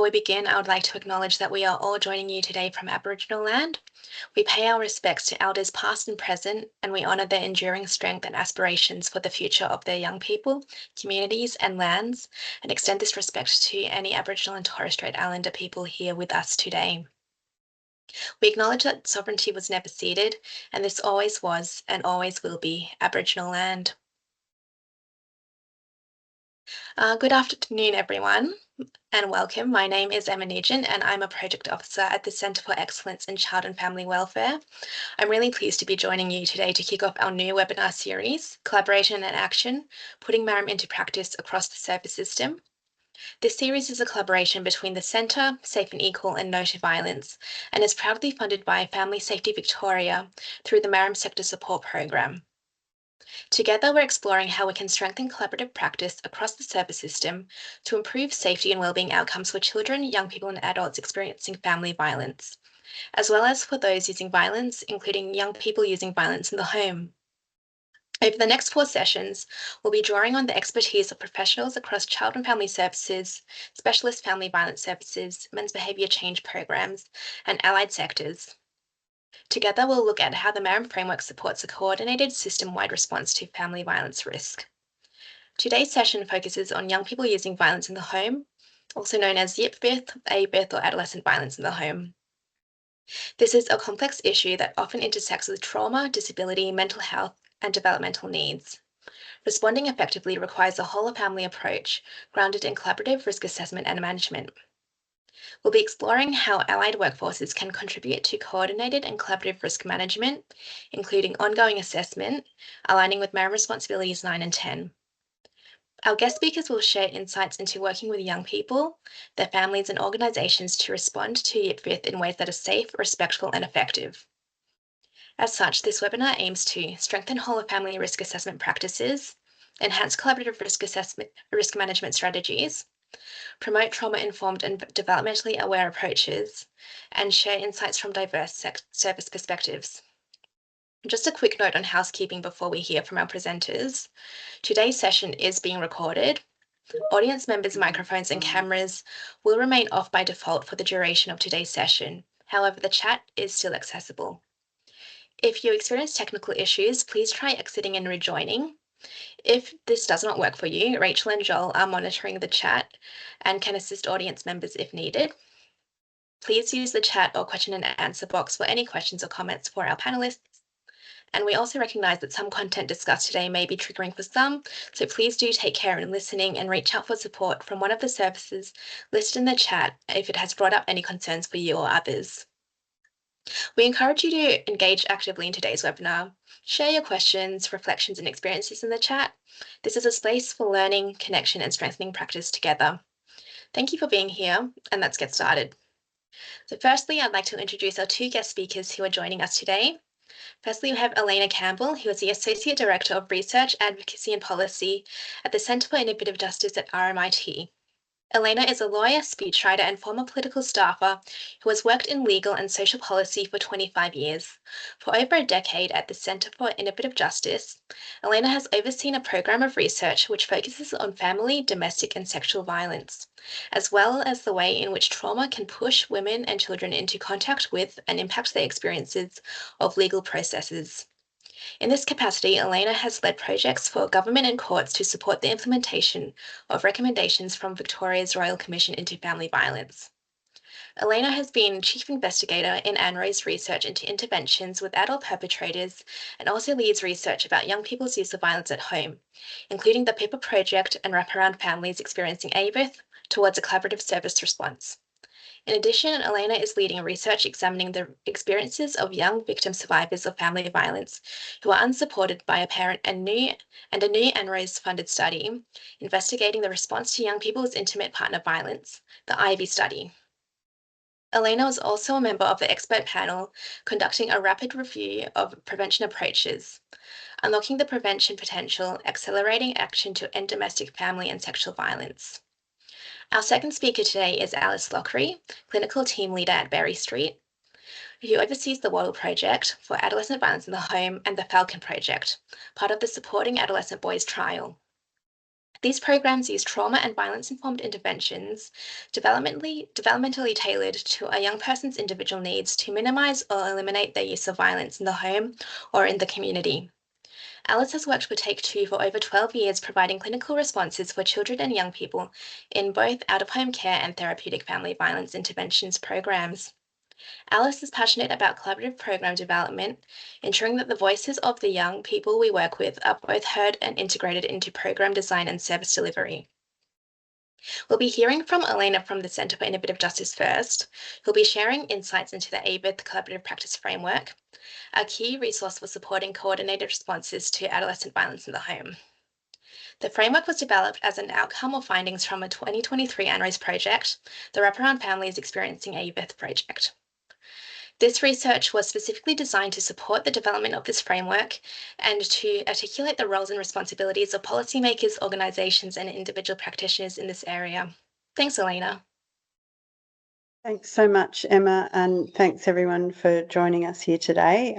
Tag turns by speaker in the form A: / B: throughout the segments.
A: we begin, I would like to acknowledge that we are all joining you today from Aboriginal land. We pay our respects to elders past and present, and we honour their enduring strength and aspirations for the future of their young people, communities and lands, and extend this respect to any Aboriginal and Torres Strait Islander people here with us today. We acknowledge that sovereignty was never ceded, and this always was and always will be Aboriginal land. Good afternoon, everyone, and welcome. My name is Emma Nugent, and I'm a Project Officer at the Centre for Excellence in Child and Family Welfare. I'm really pleased to be joining you today to kick off our new webinar series, Collaboration and Action, Putting MARAM into Practice Across the Service System. This series is a collaboration between the Centre, Safe and Equal and No to Violence, and is proudly funded by Family Safety Victoria through the MARAM Sector Support Program. Together, we're exploring how we can strengthen collaborative practice across the service system to improve safety and wellbeing outcomes for children, young people and adults experiencing family violence, as well as for those using violence, including young people using violence in the home. Over the next 4 sessions, we'll be drawing on the expertise of professionals across child and family services, specialist family violence services, men's behaviour change programs, and allied sectors. Together, we'll look at how the MARAM framework supports a coordinated system-wide response to family violence risk. Today's session focuses on young people using violence in the home, also known as YIPVIF, ABIF, or adolescent violence in the home. This is a complex issue that often intersects with trauma, disability, mental health, and developmental needs. Responding effectively requires a whole-of-family approach grounded in collaborative risk assessment and management. We'll be exploring how allied workforces can contribute to coordinated and collaborative risk management, including ongoing assessment, aligning with MARAM Responsibilities 9 and 10. Our guest speakers will share insights into working with young people, their families and organisations to respond to YIPVIF in ways that are safe, respectful and effective. As such, this webinar aims to strengthen whole-of-family risk assessment practices, enhance collaborative risk management strategies, promote trauma-informed and developmentally aware approaches, and share insights from diverse service perspectives. Just a quick note on housekeeping before we hear from our presenters. Today's session is being recorded. Audience members' microphones and cameras will remain off by default for the duration of today's session. However, the chat is still accessible. If you experience technical issues, please try exiting and rejoining. If this does not work for you, Rachel and Joel are monitoring the chat and can assist audience members if needed. Please use the chat or question and answer box for any questions or comments for our panelists. And we also recognise that some content discussed today may be triggering for some, so please do take care in listening and reach out for support from one of the services listed in the chat if it has brought up any concerns for you or others. We encourage you to engage actively in today's webinar. Share your questions, reflections and experiences in the chat. This is a space for learning, connection and strengthening practice together. Thank you for being here, and let's get started. So firstly, I'd like to introduce our 2 guest speakers who are joining us today. Firstly, we have Elena Campbell, who is the Associate Director of Research, Advocacy and Policy at the Centre for Innovative Justice at RMIT. Elena is a lawyer, speechwriter and former political staffer who has worked in legal and social policy for 25 years. For over a decade at the Centre for Innovative Justice, Elena has overseen a program of research which focuses on family, domestic and sexual violence, as well as the way in which trauma can push women and children into contact with and impact their experiences of legal processes. In this capacity, Elena has led projects for government and courts to support the implementation of recommendations from Victoria's Royal Commission into Family Violence. Elena has been Chief Investigator in ANRO's research into interventions with adult perpetrators and also leads research about young people's use of violence at home, including the PIPA project and Wraparound Families Experiencing ABIF towards a collaborative service response. In addition, Elena is leading research examining the experiences of young victim survivors of family violence who are unsupported by a parent and a new ANRO's funded study investigating the response to young people's intimate partner violence, the IVY study. Elena was also a member of the expert panel conducting a rapid review of prevention approaches, unlocking the prevention potential, accelerating action to end domestic, family and sexual violence. Our second speaker today is Alice Lockery, Clinical Team Leader at Berry Street, who oversees the Wattle Project for Adolescent Violence in the Home and the Falcon Project, part of the Supporting Adolescent Boys trial. These programs use trauma and violence-informed interventions, developmentally tailored to a young person's individual needs to minimize or eliminate their use of violence in the home or in the community. Alice has worked with Take Two for over 12 years, providing clinical responses for children and young people in both out-of-home care and therapeutic family violence interventions programs. Alice is passionate about collaborative program development, ensuring that the voices of the young people we work with are both heard and integrated into program design and service delivery. We'll be hearing from Elena from the Centre for Innovative Justice first, who'll be sharing insights into the ABITH Collaborative Practice Framework, a key resource for supporting coordinated responses to adolescent violence in the home. The framework was developed as an outcome of findings from a 2023 ANRES project, the Wraparound Families Experiencing ABITH project. This research was specifically designed to support the development of this framework and to articulate the roles and responsibilities of policymakers, organisations, and individual practitioners in this area. Thanks, Elena.
B: Thanks so much, Emma, and thanks everyone for joining us here today.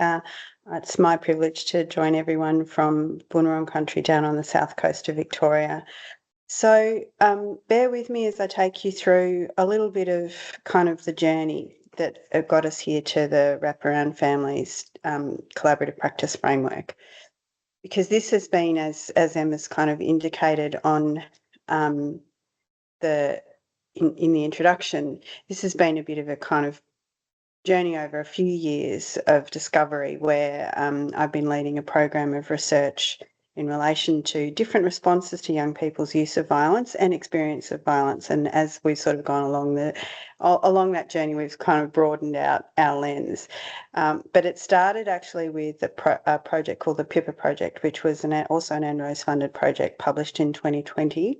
B: It's my privilege to join everyone from Boonwurrung country down on the south coast of Victoria. So bear with me as I take you through a little bit of kind of the journey that got us here to the Wraparound Families Collaborative Practice Framework, because this has been, as Emma's kind of indicated on in the introduction, this has been a bit of a kind of journey over a few years of discovery where I've been leading a program of research in relation to different responses to young people's use of violence and experience of violence. And as we've sort of gone along that journey, we've kind of broadened out our lens. But it started actually with a project called the PIPA project, which was also an ANRES funded project published in 2020.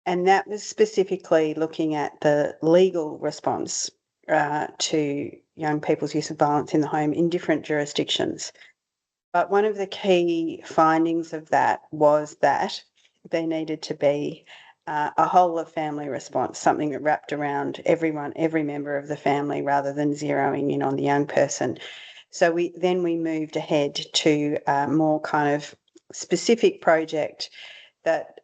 B: And that was specifically looking at the legal response to young people's use of violence in the home in different jurisdictions. But one of the key findings of that was that there needed to be a whole of family response, something that wrapped around every member of the family rather than zeroing in on the young person. So we moved ahead to a more kind of specific project that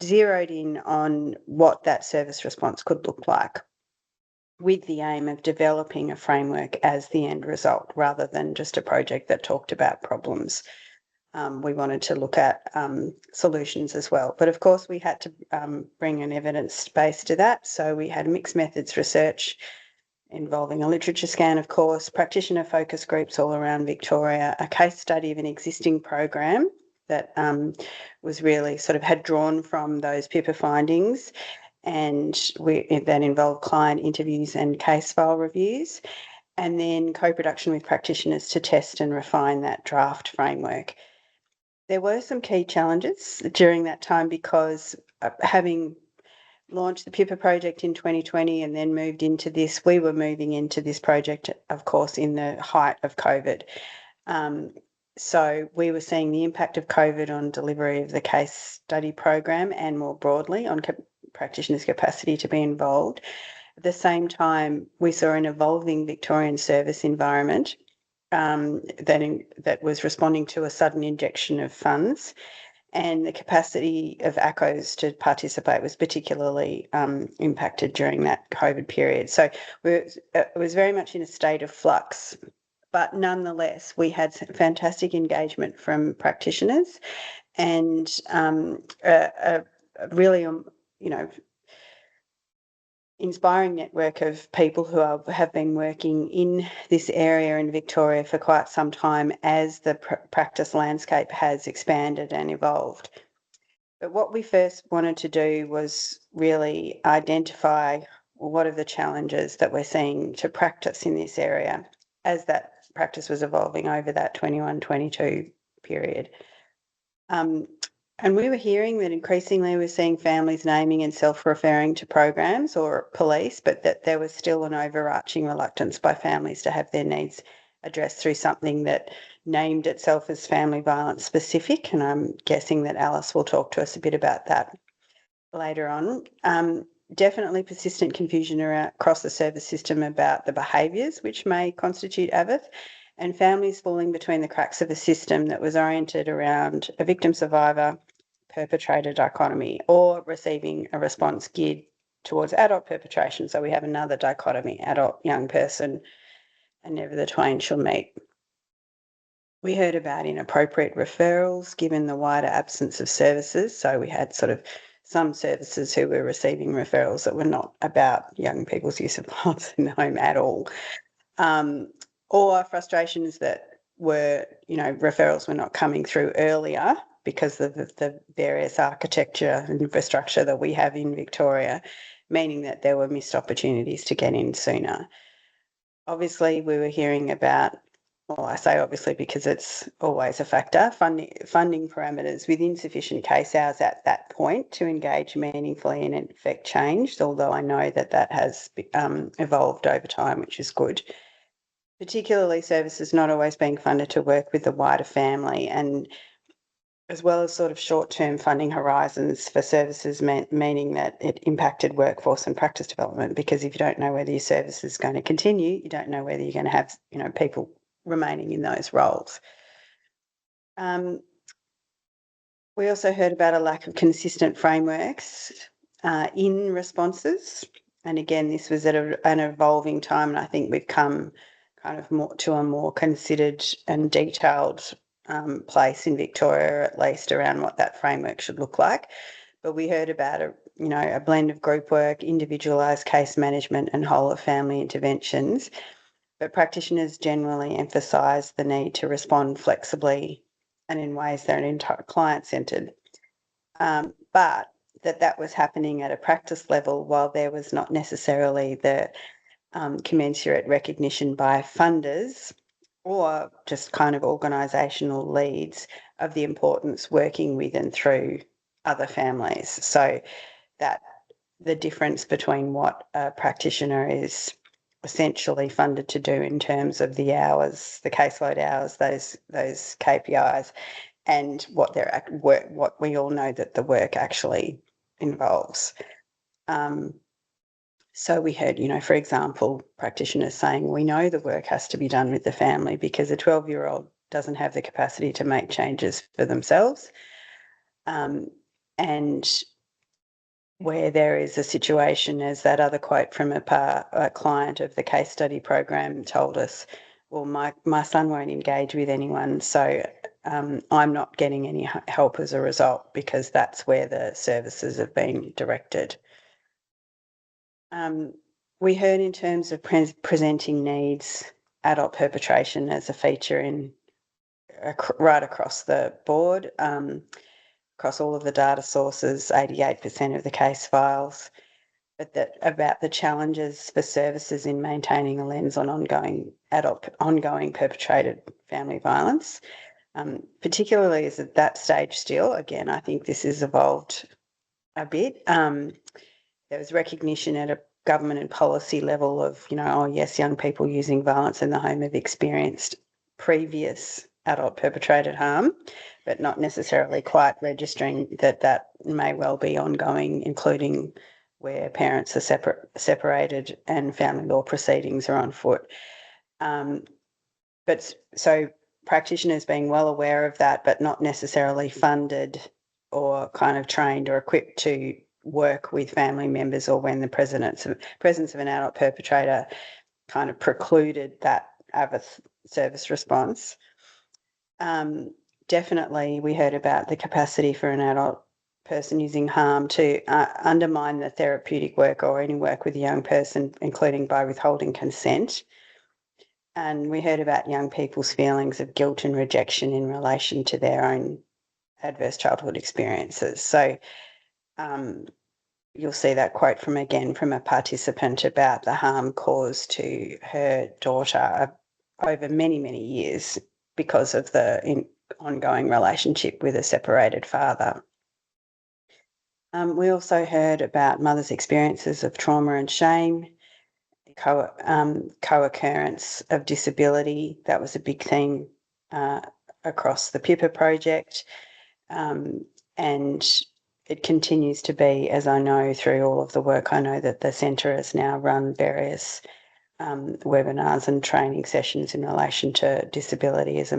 B: zeroed in on what that service response could look like, with the aim of developing a framework as the end result rather than just a project that talked about problems. We wanted to look at solutions as well. But of course, we had to bring an evidence base to that. So we had mixed methods research involving a literature scan, of course, practitioner focus groups all around Victoria, a case study of an existing program that was really sort of had drawn from those PIPA findings, and that involved client interviews and case file reviews, and then co-production with practitioners to test and refine that draft framework. There were some key challenges during that time because having launched the PIPA project in 2020 and then moved into this, we were moving into this project, of course, in the height of COVID. So we were seeing the impact of COVID on delivery of the case study program and more broadly on practitioners' capacity to be involved. At the same time, we saw an evolving Victorian service environment that was responding to a sudden injection of funds, and the capacity of ACOs to participate was particularly impacted during that COVID period. So it was very much in a state of flux. But nonetheless, we had fantastic engagement from practitioners and a really, inspiring network of people who have been working in this area in Victoria for quite some time as the practice landscape has expanded and evolved. But what we first wanted to do was really identify what are the challenges that we're seeing to practice in this area as that practice was evolving over that 21-22 period. And we were hearing that increasingly we're seeing families naming and self-referring to programs or police, but that there was still an overarching reluctance by families to have their needs addressed through something that named itself as family violence specific. And I'm guessing that Alice will talk to us a bit about that later on. Definitely persistent confusion across the service system about the behaviours which may constitute AVITH, and families falling between the cracks of a system that was oriented around a victim survivor, perpetrator dichotomy, or receiving a response geared towards adult perpetration. So we have another dichotomy, adult, young person, and never the twain shall meet. We heard about inappropriate referrals given the wider absence of services. So we had sort of some services who were receiving referrals that were not about young people's use of violence in the home at all. Or frustrations that were, referrals were not coming through earlier because of the various architecture and infrastructure that we have in Victoria, meaning that there were missed opportunities to get in sooner. Obviously, we were hearing about, well, I say obviously because it's always a factor, funding parameters with insufficient case hours at that point to engage meaningfully and effect change, although I know that has evolved over time, which is good. Particularly services not always being funded to work with the wider family, and as well as sort of short-term funding horizons for services, meaning that it impacted workforce and practice development, because if you don't know whether your service is going to continue, you don't know whether you're going to have, people remaining in those roles. We also heard about a lack of consistent frameworks in responses. And again, this was at an evolving time, and I think we've come kind of more to a more considered and detailed place in Victoria, at least, around what that framework should look like. But we heard about a blend of group work, individualised case management, and whole of family interventions. But practitioners generally emphasise the need to respond flexibly and in ways that are client-centred. But that was happening at a practice level, while there was not necessarily the commensurate recognition by funders or just kind of organisational leads of the importance working with and through other families. So that the difference between what a practitioner is essentially funded to do in terms of the hours, the caseload hours, those KPIs, and what what we all know that the work actually involves. So we heard, for example, practitioners saying, we know the work has to be done with the family because a 12-year-old doesn't have the capacity to make changes for themselves. And where there is a situation, as that other quote from a client of the case study program told us, well, my son won't engage with anyone, so I'm not getting any help as a result, because that's where the services have been directed. We heard in terms of presenting needs, adult perpetration as a feature in right across the board, across all of the data sources, 88% of the case files, but that about the challenges for services in maintaining a lens on ongoing perpetrated family violence, particularly as at that stage still. Again, I think this has evolved a bit. There was recognition at a government and policy level of, oh yes, young people using violence in the home have experienced previous adult perpetrated harm, but not necessarily quite registering that may well be ongoing, including where parents are separated and family law proceedings are on foot. But so practitioners being well aware of that, but not necessarily funded or kind of trained or equipped to work with family members, or when the presence of an adult perpetrator kind of precluded that service response. Definitely, we heard about the capacity for an adult person using harm to undermine the therapeutic work or any work with a young person, including by withholding consent. And we heard about young people's feelings of guilt and rejection in relation to their own adverse childhood experiences. So you'll see that quote from a participant about the harm caused to her daughter over many, many years because of the ongoing relationship with a separated father. We also heard about mothers' experiences of trauma and shame, co-occurrence of disability. That was a big theme across the PIPA project. And it continues to be, as I know through all of the work, I know that the centre has now run various webinars and training sessions in relation to disability as a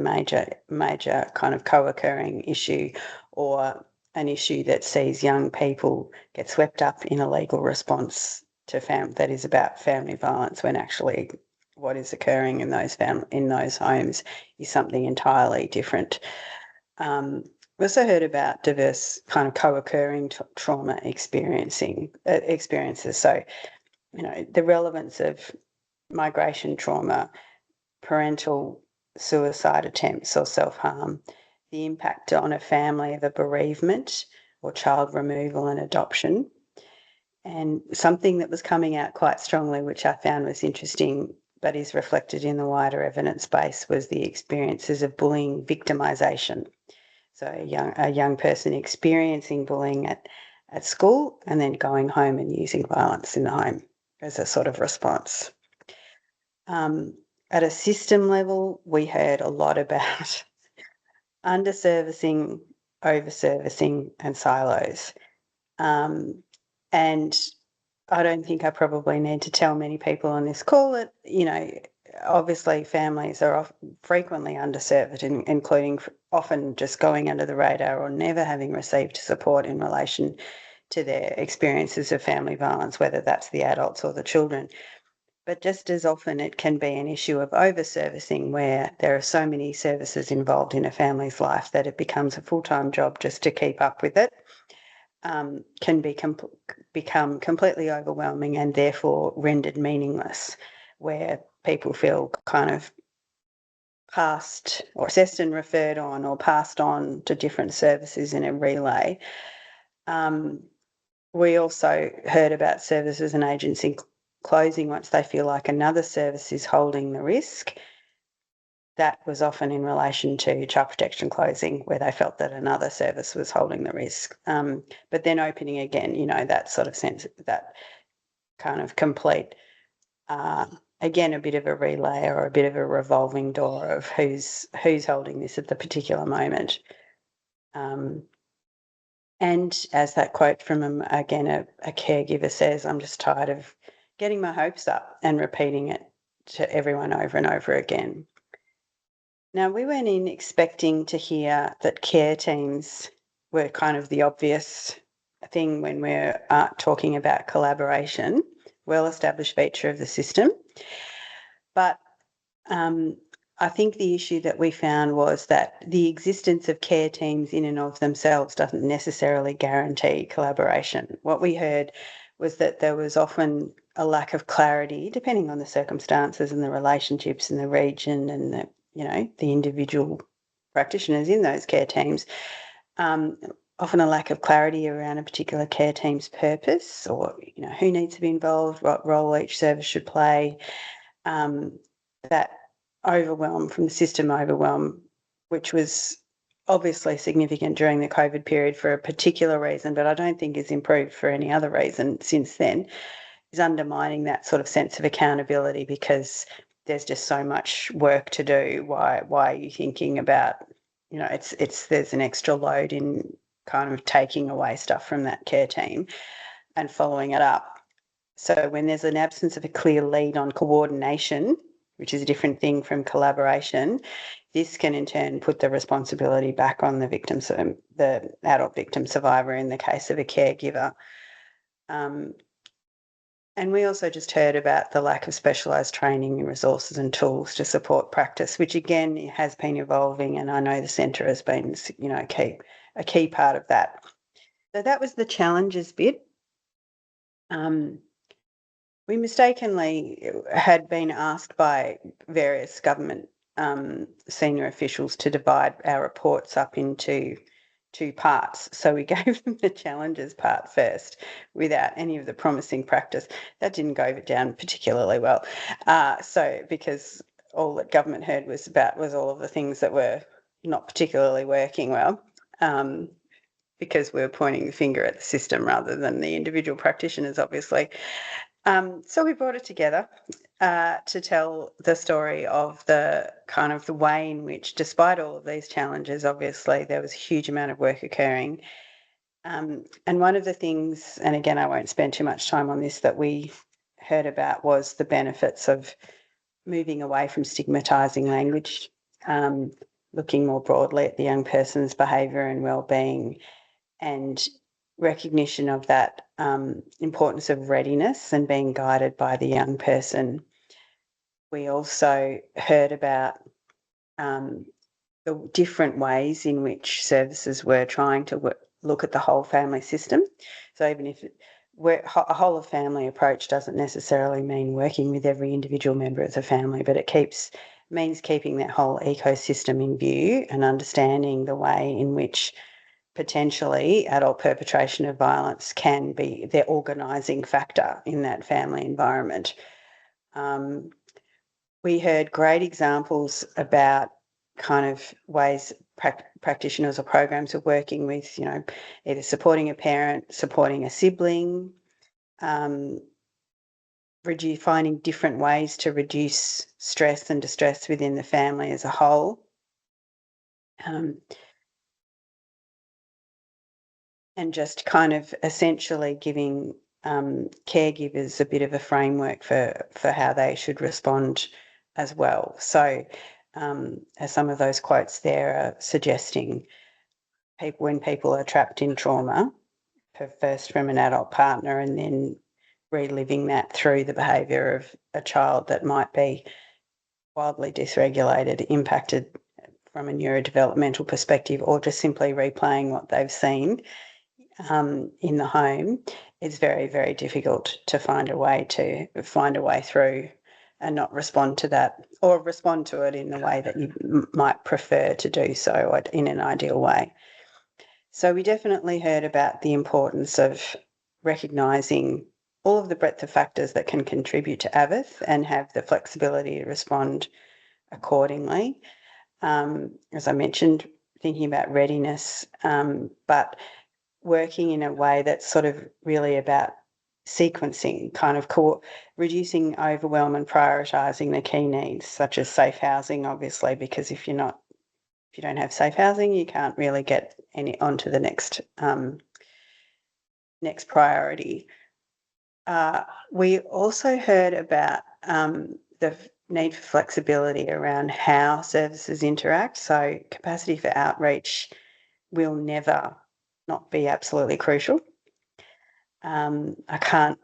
B: major kind of co-occurring issue, or an issue that sees young people get swept up in a legal response to that is about family violence, when actually what is occurring in those homes is something entirely different. We also heard about diverse kind of co-occurring trauma experiences. So, the relevance of migration trauma, parental suicide attempts or self-harm, the impact on a family of a bereavement or child removal and adoption. And something that was coming out quite strongly, which I found was interesting, but is reflected in the wider evidence base, was the experiences of bullying victimisation. So a young person experiencing bullying at school and then going home and using violence in the home as a sort of response. At a system level, we heard a lot about underservicing, overservicing, and silos. And I don't think I probably need to tell many people on this call that, obviously families are frequently underserved, including often just going under the radar or never having received support in relation to their experiences of family violence, whether that's the adults or the children. But just as often it can be an issue of over-servicing, where there are so many services involved in a family's life that it becomes a full-time job just to keep up with it. Can become completely overwhelming and therefore rendered meaningless, where people feel kind of passed or assessed and referred on or passed on to different services in a relay. We also heard about services and agencies closing once they feel like another service is holding the risk. That was often in relation to child protection closing, where they felt that another service was holding the risk. But then opening again, that sort of sense, that kind of complete, again, a bit of a relay or a bit of a revolving door of who's holding this at the particular moment. And as that quote from, again, a caregiver says, I'm just tired of getting my hopes up and repeating it to everyone over and over again. Now, we went in expecting to hear that care teams were kind of the obvious thing when we're talking about collaboration, well-established feature of the system. But I think the issue that we found was that the existence of care teams in and of themselves doesn't necessarily guarantee collaboration. What we heard was that there was often a lack of clarity, depending on the circumstances and the relationships in the region and the individual practitioners in those care teams. Often a lack of clarity around a particular care team's purpose, or who needs to be involved, what role each service should play. That overwhelm from the system overwhelm, which was obviously significant during the COVID period for a particular reason, but I don't think is improved for any other reason since then, is undermining that sort of sense of accountability, because there's just so much work to do. Why are you thinking about, there's an extra load in kind of taking away stuff from that care team and following it up. So when there's an absence of a clear lead on coordination, which is a different thing from collaboration, this can in turn put the responsibility back on the victim, the adult victim survivor in the case of a caregiver. And we also just heard about the lack of specialised training and resources and tools to support practice, which again has been evolving, and I know the centre has been, a key part of that. So that was the challenges bit. We mistakenly had been asked by various government senior officials to divide our reports up into two parts. So we gave them the challenges part first without any of the promising practice. That didn't go down particularly well. Because all that government heard was all of the things that were not particularly working well. Because we were pointing the finger at the system rather than the individual practitioners, obviously. So we brought it together to tell the story of the kind of the way in which, despite all of these challenges, obviously there was a huge amount of work occurring. And one of the things, and again, I won't spend too much time on this, that we heard about was the benefits of moving away from stigmatising language, looking more broadly at the young person's behaviour and wellbeing, and recognition of that importance of readiness and being guided by the young person. We also heard about the different ways in which services were trying to look at the whole family system. So even if a whole of family approach doesn't necessarily mean working with every individual member of the family, but it means keeping that whole ecosystem in view and understanding the way in which potentially adult perpetration of violence can be their organising factor in that family environment. We heard great examples about kind of ways practitioners or programs are working with, either supporting a parent, supporting a sibling, finding different ways to reduce stress and distress within the family as a whole. And just kind of essentially giving caregivers a bit of a framework for how they should respond as well. So as some of those quotes there are suggesting, when people are trapped in trauma, first from an adult partner and then reliving that through the behaviour of a child that might be wildly dysregulated, impacted from a neurodevelopmental perspective, or just simply replaying what they've seen in the home, it's very, very difficult to find a way through and not respond to that, or respond to it in the way that you might prefer to do so in an ideal way. So we definitely heard about the importance of recognising all of the breadth of factors that can contribute to AVIF and have the flexibility to respond accordingly. As I mentioned, thinking about readiness, but working in a way that's sort of really about sequencing, kind of reducing overwhelm and prioritising the key needs, such as safe housing, obviously, because if you don't have safe housing, you can't really get onto the next priority. We also heard about the need for flexibility around how services interact. So capacity for outreach will never not be absolutely crucial. I can't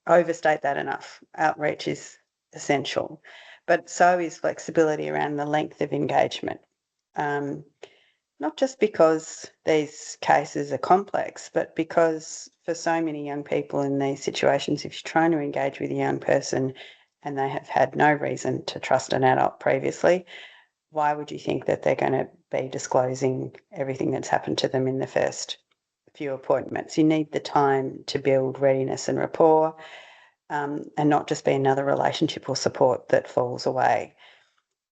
B: overstate that enough. Outreach is essential, but so is flexibility around the length of engagement. Not just because these cases are complex, but because for so many young people in these situations, if you're trying to engage with a young person and they have had no reason to trust an adult previously, why would you think that they're going to be disclosing everything that's happened to them in the first few appointments? You need the time to build readiness and rapport, and not just be another relationship or support that falls away.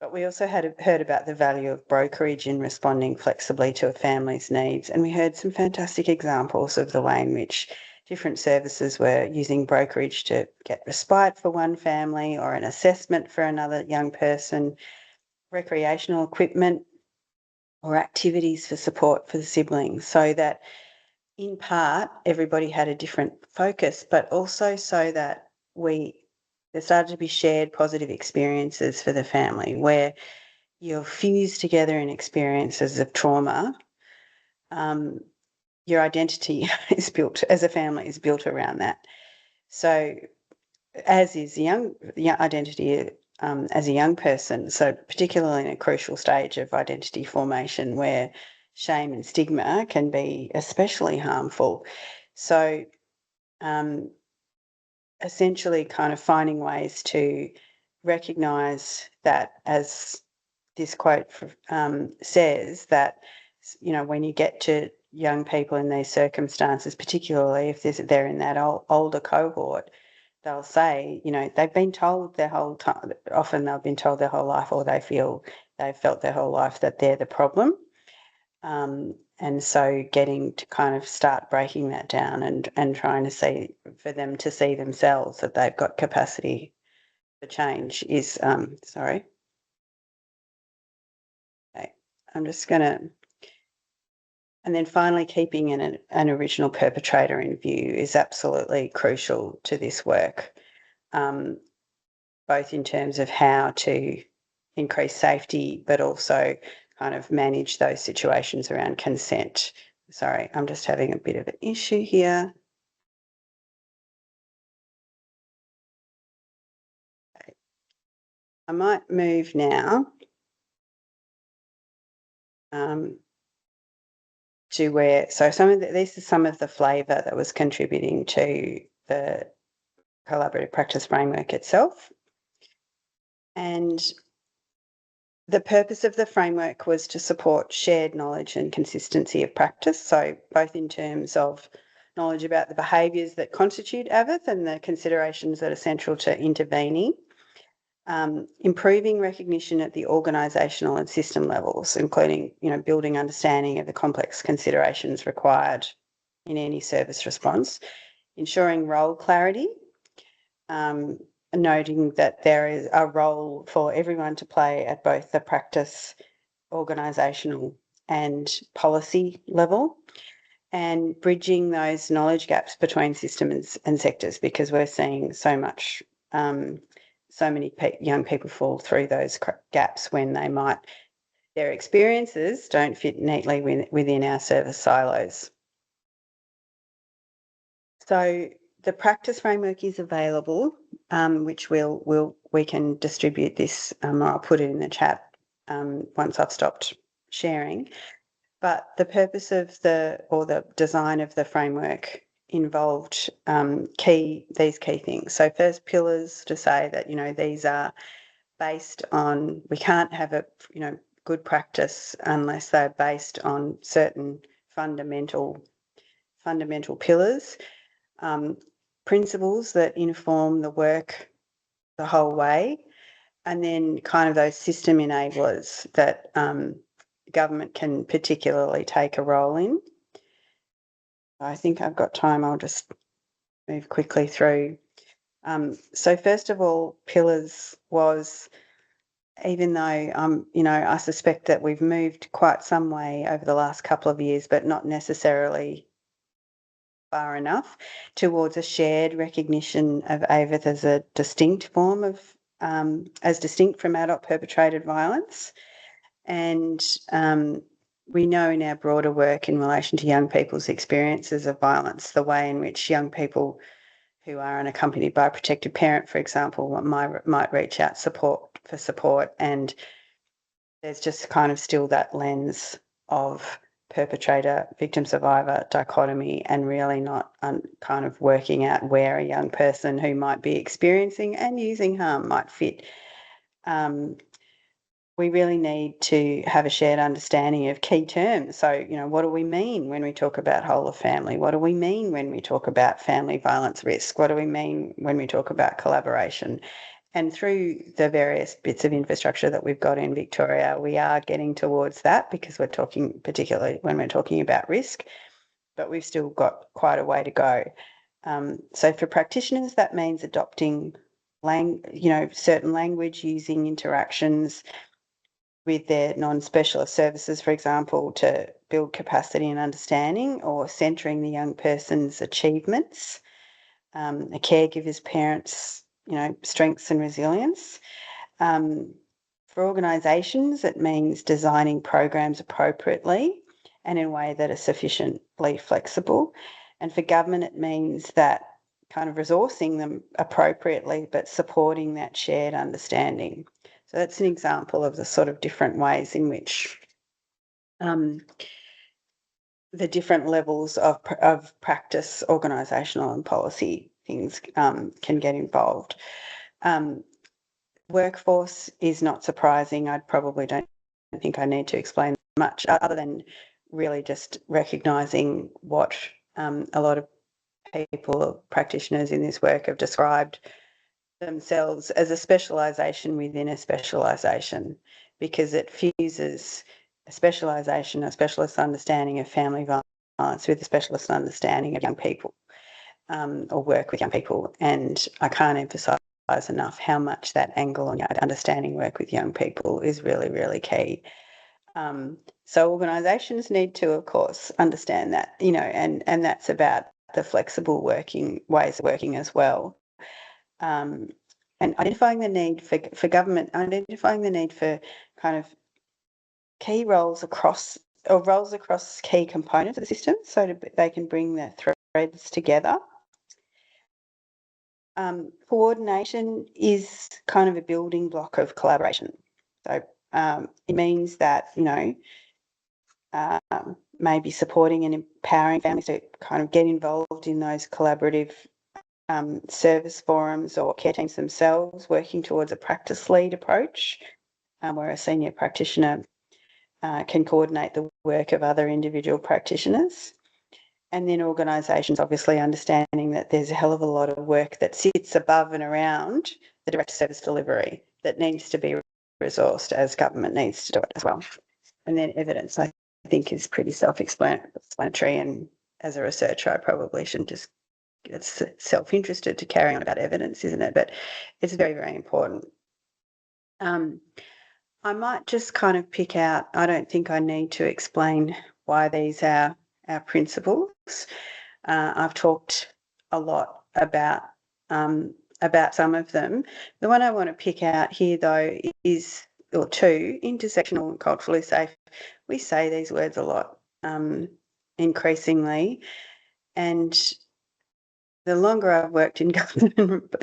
B: But we also heard about the value of brokerage in responding flexibly to a family's needs, and we heard some fantastic examples of the way in which different services were using brokerage to get respite for one family or an assessment for another young person, recreational equipment or activities for support for the siblings, so that in part everybody had a different focus, but also so that there started to be shared positive experiences for the family where you're fused together in experiences of trauma. Your identity is built as a family is built around that. So as is the identity as a young person, so particularly in a crucial stage of identity formation where shame and stigma can be especially harmful. So essentially kind of finding ways to recognise that, as this quote says, that, when you get to young people in these circumstances, particularly if they're in that older cohort, they'll say, they've been told their whole time, often they've been told their whole life, or they've felt their whole life that they're the problem. And so getting to kind of start breaking that down and trying to for them to see themselves that they've got capacity for change is, sorry. Okay. I'm just going to, and then finally keeping an original perpetrator in view is absolutely crucial to this work. Both in terms of how to increase safety, but also kind of manage those situations around consent. Sorry, I'm just having a bit of an issue here. Okay. I might move now to where, so this is some of the flavour that was contributing to the collaborative practice framework itself. And the purpose of the framework was to support shared knowledge and consistency of practice, so both in terms of knowledge about the behaviours that constitute AVITH and the considerations that are central to intervening, improving recognition at the organisational and system levels, including, building understanding of the complex considerations required in any service response, ensuring role clarity, noting that there is a role for everyone to play at both the practice, organisational and policy level, and bridging those knowledge gaps between systems and sectors, because we're seeing so many young people fall through those gaps when their experiences don't fit neatly within our service silos. So the practice framework is available, which we can distribute this, or I'll put it in the chat once I've stopped sharing. But the purpose of the design of the framework involved these key things. So first, pillars to say that, these are based on, we can't have a, good practice unless they're based on certain fundamental pillars, principles that inform the work the whole way, and then kind of those system enablers that government can particularly take a role in. I think I've got time. I'll just move quickly through. So first of all, pillars was, even though I suspect that we've moved quite some way over the last couple of years, but not necessarily far enough towards a shared recognition of AVITH as a distinct form of, as distinct from adult perpetrated violence. And we know in our broader work in relation to young people's experiences of violence, the way in which young people who are unaccompanied by a protected parent, for example, might reach out for support, and there's just kind of still that lens of perpetrator victim survivor dichotomy, and really not kind of working out where a young person who might be experiencing and using harm might fit. We really need to have a shared understanding of key terms. So, what do we mean when we talk about whole of family? What do we mean when we talk about family violence risk? What do we mean when we talk about collaboration? And through the various bits of infrastructure that we've got in Victoria, we are getting towards that, because we're talking, particularly when we're talking about risk, but we've still got quite a way to go. So for practitioners, that means adopting certain language, using interactions with their non-specialist services, for example, to build capacity and understanding, or centering the young person's achievements, a caregiver's parents' strengths and resilience. For organisations, it means designing programs appropriately and in a way that are sufficiently flexible. And for government, it means that kind of resourcing them appropriately, but supporting that shared understanding. So that's an example of the sort of different ways in which the different levels of practice, organisational and policy things can get involved. Workforce is not surprising. I probably don't think I need to explain much, other than really just recognising what a lot of people, practitioners in this work, have described themselves as a specialisation within a specialisation, because it fuses a specialisation, a specialist understanding of family violence, with a specialist understanding of young people, or work with young people. And I can't emphasise enough how much that angle on understanding work with young people is really, really key. So organisations need to, of course, understand that, and that's about the flexible ways of working as well. And identifying the need for government, identifying the need for kind of key roles across or rolls across key components of the system so they can bring the threads together. Coordination is kind of a building block of collaboration. So it means that, maybe supporting and empowering families to kind of get involved in those collaborative service forums or care teams themselves, working towards a practice lead approach, where a senior practitioner can coordinate the work of other individual practitioners. And then organisations obviously understanding that there's a hell of a lot of work that sits above and around the direct service delivery that needs to be resourced, as government needs to do it as well. And then evidence, I think, is pretty self-explanatory, and as a researcher I probably shouldn't just, it's self-interested to carry on about evidence, isn't it? But it's very, very important. I might just kind of pick out, I don't think I need to explain why these are our principles. I've talked a lot about some of them. The one I want to pick out here, though, is, or two, intersectional and culturally safe. We say these words a lot, increasingly, and the longer I've worked in government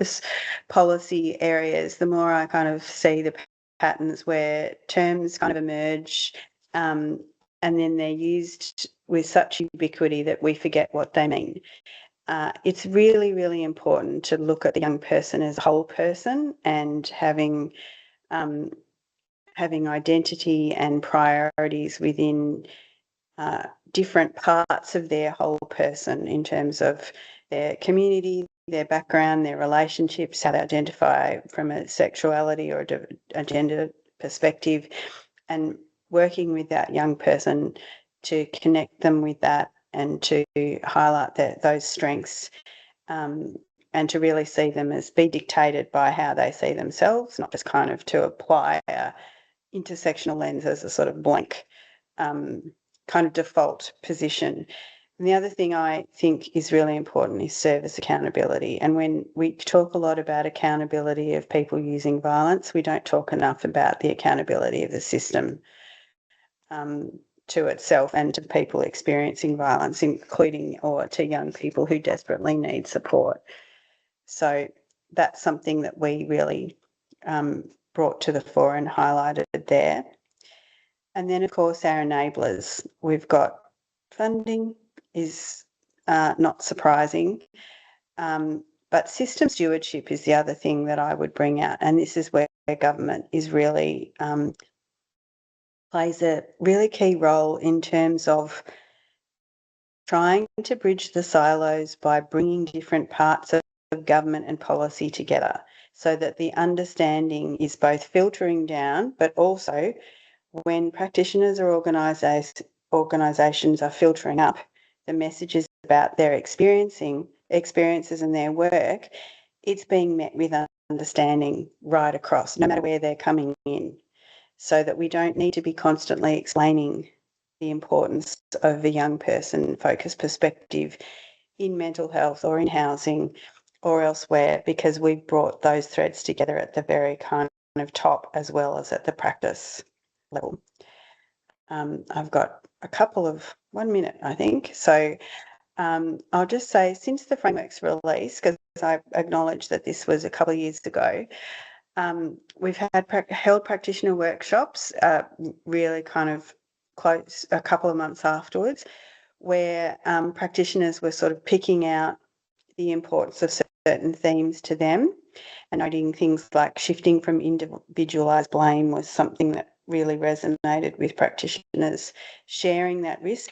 B: policy areas, the more I kind of see the patterns where terms kind of emerge, and then they're used with such ubiquity that we forget what they mean. It's really, really important to look at the young person as a whole person, and having identity and priorities within different parts of their whole person in terms of their community, their background, their relationships, how they identify from a sexuality or a gender perspective, and working with that young person to connect them with that and to highlight those strengths, and to really see them as be dictated by how they see themselves, not just kind of to apply a intersectional lens as a sort of blank kind of default position. And the other thing I think is really important is service accountability. And when we talk a lot about accountability of people using violence, we don't talk enough about the accountability of the system to itself and to people experiencing violence, including, or to young people who desperately need support. So that's something that we really brought to the fore and highlighted there. And then, of course, our enablers. We've got funding is not surprising, but system stewardship is the other thing that I would bring out. And this is where government is really plays a really key role in terms of trying to bridge the silos by bringing different parts of government and policy together, so that the understanding is both filtering down, but also when practitioners or organisations are filtering up the messages about their experiences and their work, it's being met with understanding right across, no matter where they're coming in, so that we don't need to be constantly explaining the importance of a young person focused perspective in mental health or in housing or elsewhere, because we've brought those threads together at the very kind of top as well as at the practice level. I've got a couple of 1 minute, I think. So I'll just say, since the framework's release, because I acknowledge that this was a couple of years ago, we've held practitioner workshops really kind of close a couple of months afterwards, where practitioners were sort of picking out the importance of certain themes to them, and noting things like shifting from individualised blame was something that really resonated with practitioners, sharing that risk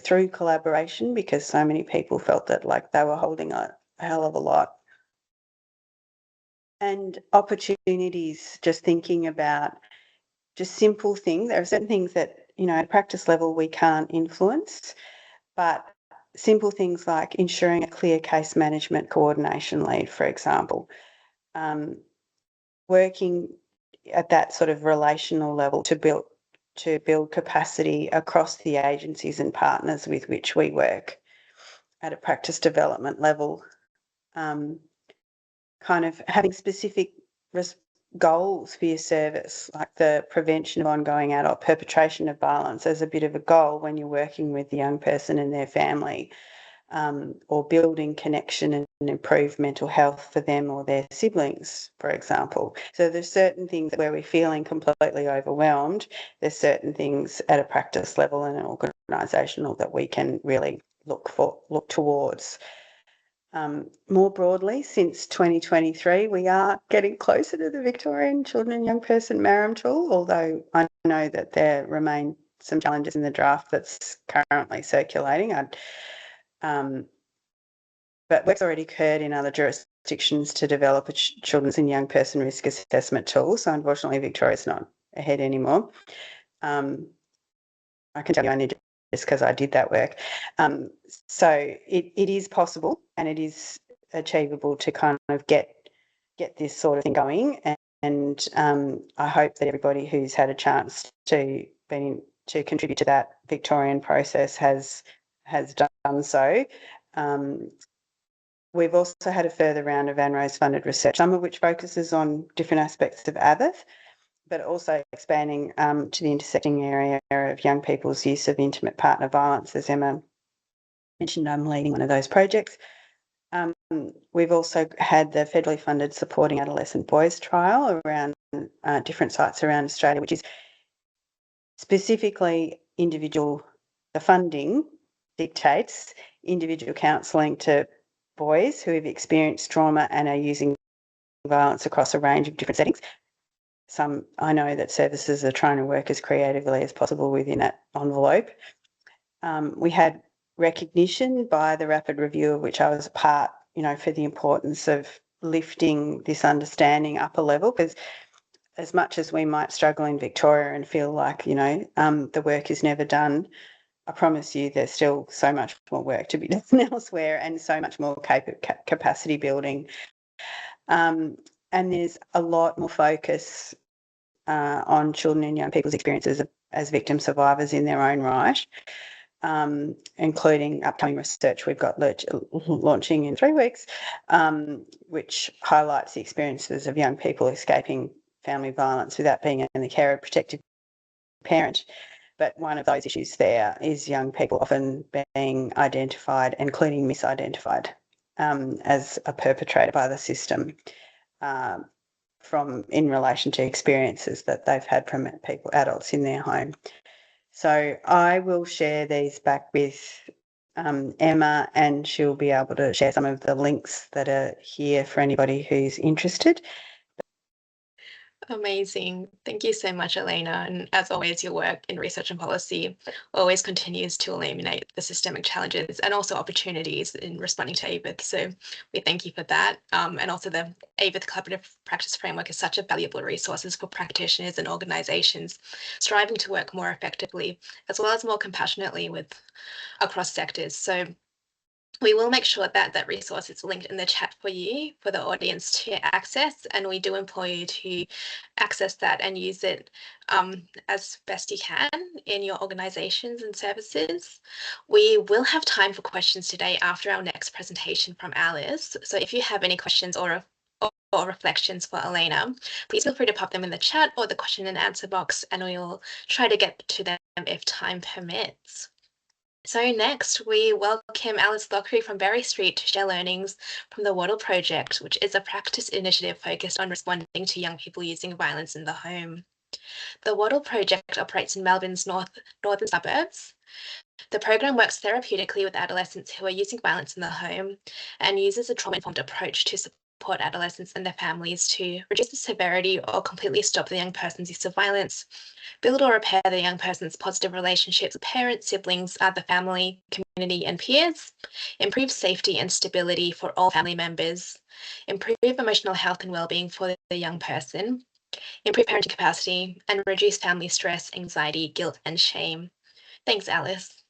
B: through collaboration, because so many people felt that like they were holding a hell of a lot. And opportunities, just thinking about just simple things. There are certain things that, at practice level we can't influence, but simple things like ensuring a clear case management coordination lead, for example, working at that sort of relational level to build capacity across the agencies and partners with which we work at a practice development level, kind of having specific goals for your service, like the prevention of ongoing adult perpetration of violence as a bit of a goal when you're working with the young person and their family, or building connection and improve mental health for them or their siblings, for example. So there's certain things where we're feeling completely overwhelmed. There's certain things at a practice level and an organisational that we can really look towards. More broadly, since 2023, we are getting closer to the Victorian Children and Young Person MARAM tool, although I know that there remain some challenges in the draft that's currently circulating. But work's already occurred in other jurisdictions to develop a children's and young person risk assessment tool. So unfortunately, Victoria's not ahead anymore. I can tell you only just because I did that work. So it is possible and it is achievable to kind of get this sort of thing going. And I hope that everybody who's had a chance to contribute to that Victorian process has done so. We've also had a further round of ANRO's funded research, some of which focuses on different aspects of ABITH, but also expanding to the intersecting area of young people's use of intimate partner violence. As Emma mentioned, I'm leading one of those projects. We've also had the federally funded Supporting Adolescent Boys trial around different sites around Australia, which is specifically the funding dictates individual counselling to boys who have experienced trauma and are using violence across a range of different settings. I know that services are trying to work as creatively as possible within that envelope. We had recognition by the rapid review of which I was a part, for the importance of lifting this understanding up a level, because as much as we might struggle in Victoria and feel like, the work is never done, I promise you there's still so much more work to be done elsewhere and so much more capacity building. And there's a lot more focus on children and young people's experiences as victim survivors in their own right, including upcoming research we've got launching in 3 weeks, which highlights the experiences of young people escaping family violence without being in the care of a protective parent. But one of those issues there is young people often being identified, including misidentified, as a perpetrator by the system, in relation to experiences that they've had from adults in their home. So I will share these back with Emma, and she'll be able to share some of the links that are here for anybody who's interested.
A: Amazing. Thank you so much, Elena. And as always, your work in research and policy always continues to illuminate the systemic challenges and also opportunities in responding to AVID. So we thank you for that. And also the AVID Collaborative Practice Framework is such a valuable resource for practitioners and organisations striving to work more effectively, as well as more compassionately across sectors. So we will make sure that that resource is linked in the chat for you, for the audience to access, and we do implore you to access that and use it as best you can in your organisations and services. We will have time for questions today after our next presentation from Alice. So if you have any questions or reflections for Elena, please feel free to pop them in the chat or the question and answer box, and we'll try to get to them if time permits. So next, we welcome Alice Lockery from Berry Street to share learnings from the Wattle Project, which is a practice initiative focused on responding to young people using violence in the home. The Wattle Project operates in Melbourne's northern suburbs. The program works therapeutically with adolescents who are using violence in the home and uses a trauma-informed approach to support adolescents and their families to reduce the severity or completely stop the young person's use of violence, build or repair the young person's positive relationships with parents, siblings, other family, community, and peers, improve safety and stability for all family members, improve emotional health and well-being for the young person, improve parenting capacity, and reduce family stress, anxiety, guilt, and shame. Thanks, Alice.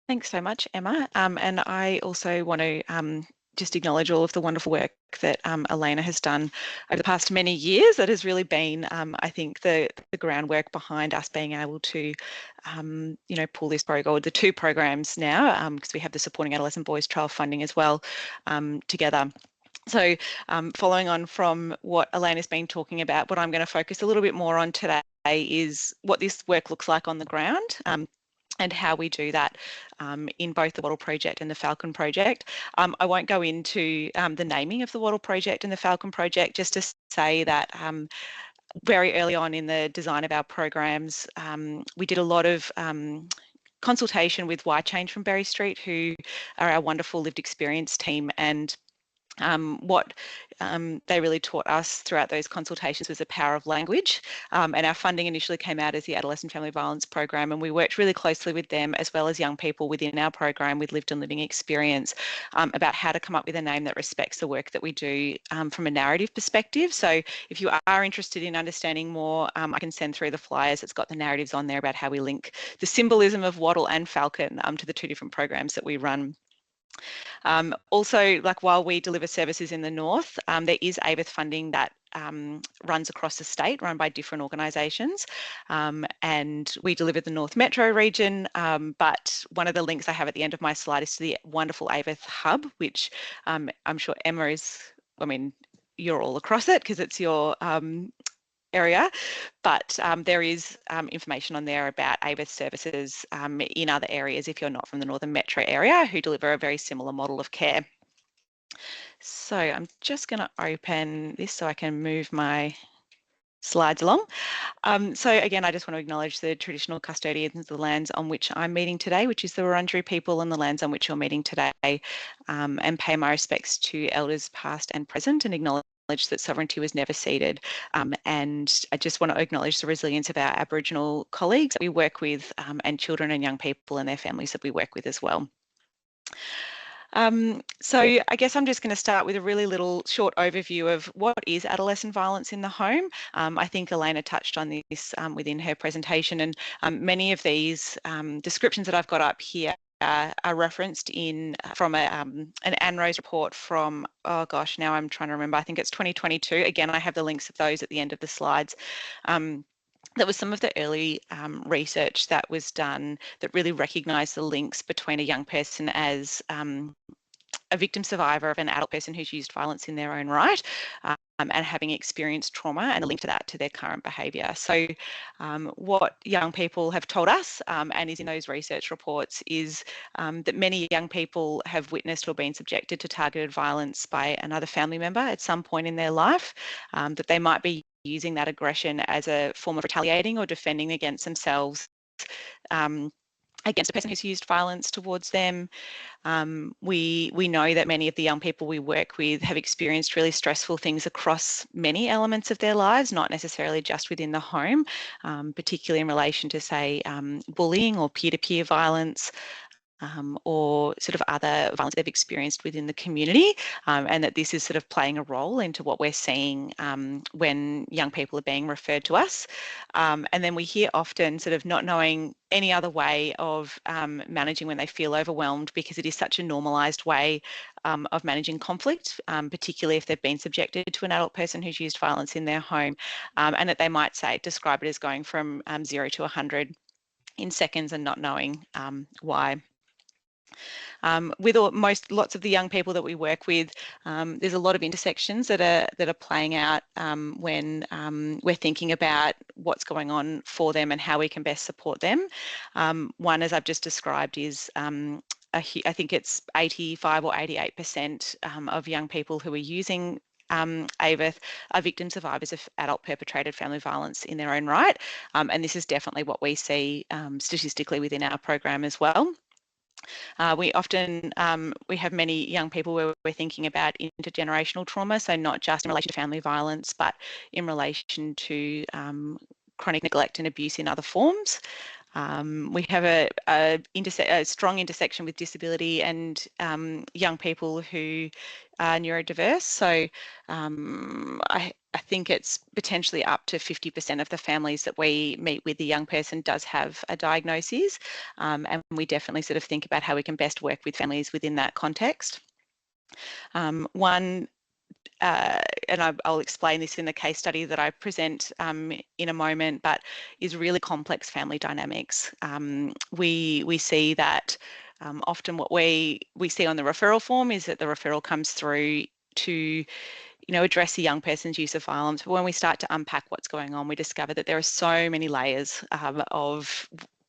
C: Thanks so much, Emma. And I also want to just acknowledge all of the wonderful work that Elena has done over the past many years. That has really been, I think, the groundwork behind us being able to, pull this program, the 2 programs now, because we have the Supporting Adolescent Boys trial funding as well, together. So following on from what Elena's been talking about, what I'm going to focus a little bit more on today is what this work looks like on the ground. And how we do that in both the Wattle Project and the Falcon Project. I won't go into the naming of the Wattle Project and the Falcon Project, just to say that very early on in the design of our programs, we did a lot of consultation with Why Change from Berry Street, who are our wonderful lived experience team, and what they really taught us throughout those consultations was the power of language. And our funding initially came out as the Adolescent Family Violence Program, and we worked really closely with them as well as young people within our program with lived and living experience about how to come up with a name that respects the work that we do from a narrative perspective. So if you are interested in understanding more, I can send through the flyers. It's got the narratives on there about how we link the symbolism of Wattle and Falcon to the two different programs that we run. Also, like while we deliver services in the north, there is AVITH funding that runs across the state, run by different organisations, and we deliver the North Metro region, but one of the links I have at the end of my slide is to the wonderful AVITH hub, which I'm sure Emma is, I mean, you're all across it because it's your area, but there is information on there about AVITH services in other areas if you're not from the Northern Metro area who deliver a very similar model of care. So I'm just going to open this so I can move my slides along. So again, I just want to acknowledge the traditional custodians of the lands on which I'm meeting today, which is the Wurundjeri people, and the lands on which you're meeting today, and pay my respects to elders past and present, and acknowledge that sovereignty was never ceded. And I just want to acknowledge the resilience of our Aboriginal colleagues that we work with, and children and young people and their families that we work with as well. So I guess I'm just going to start with a really little short overview of what is adolescent violence in the home. I think Elena touched on this within her presentation, and many of these descriptions that I've got up here are referenced in from an ANROS report from, oh gosh, now I'm trying to remember, I think it's 2022. Again, I have the links of those at the end of the slides. That was some of the early research that was done that really recognised the links between a young person as a victim survivor of an adult person who's used violence in their own right, and having experienced trauma, and a link to that to their current behaviour. So what young people have told us, and is in those research reports, is that many young people have witnessed or been subjected to targeted violence by another family member at some point in their life, that they might be using that aggression as a form of retaliating or defending against themselves, against a person who's used violence towards them. We know that many of the young people we work with have experienced really stressful things across many elements of their lives, not necessarily just within the home, particularly in relation to, say, bullying or peer-to-peer violence, or sort of other violence they've experienced within the community, and that this is sort of playing a role into what we're seeing when young people are being referred to us. And then we hear often sort of not knowing any other way of managing when they feel overwhelmed, because it is such a normalised way of managing conflict, particularly if they've been subjected to an adult person who's used violence in their home, and that they might describe it as going from 0 to 100 in seconds and not knowing why. With lots of the young people that we work with, there's a lot of intersections that are playing out when we're thinking about what's going on for them and how we can best support them. One, as I've just described, is I think it's 85 or 88% of young people who are using AVITH are victim survivors of adult perpetrated family violence in their own right, and this is definitely what we see statistically within our program as well. We often, we have many young people where we're thinking about intergenerational trauma, so not just in relation to family violence, but in relation to chronic neglect and abuse in other forms. We have a strong intersection with disability and young people who are neurodiverse. So I think it's potentially up to 50% of the families that we meet with, the young person does have a diagnosis, and we definitely sort of think about how we can best work with families within that context. And I'll explain this in the case study that I present in a moment, but is really complex family dynamics. We see that often what we see on the referral form is that the referral comes through to address a young person's use of violence. But when we start to unpack what's going on, we discover that there are so many layers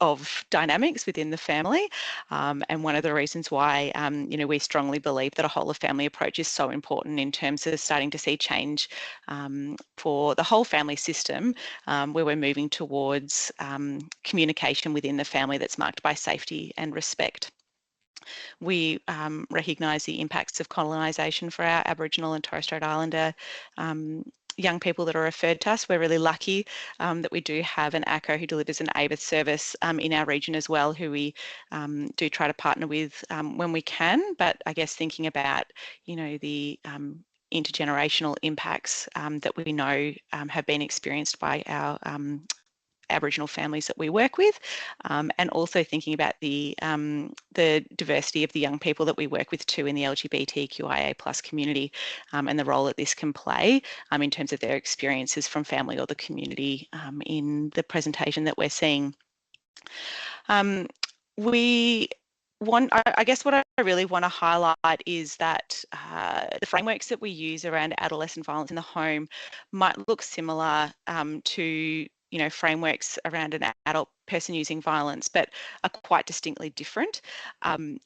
C: of dynamics within the family. And one of the reasons why, we strongly believe that a whole of family approach is so important in terms of starting to see change for the whole family system, where we're moving towards communication within the family that's marked by safety and respect. We recognise the impacts of colonisation for our Aboriginal and Torres Strait Islander young people that are referred to us. We're really lucky that we do have an ACCO who delivers an ABIS service in our region as well, who we do try to partner with when we can. But I guess thinking about, the intergenerational impacts that we know have been experienced by our Aboriginal families that we work with, and also thinking about the diversity of the young people that we work with too in the LGBTQIA+ community, and the role that this can play in terms of their experiences from family or the community in the presentation that we're seeing. I guess what I really want to highlight is that the frameworks that we use around adolescent violence in the home might look similar to frameworks around an adult person using violence, but are quite distinctly different.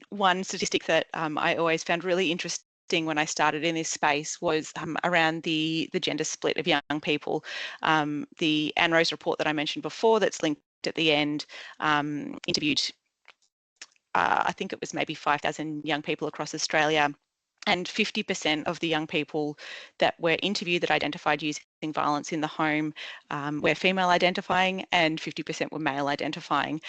C: One statistic that I always found really interesting when I started in this space was around the gender split of young people. The Anne Rose report that I mentioned before, that's linked at the end, interviewed I think it was maybe 5,000 young people across Australia, and 50% of the young people that were interviewed that identified using violence in the home were female identifying, and 50% were male identifying.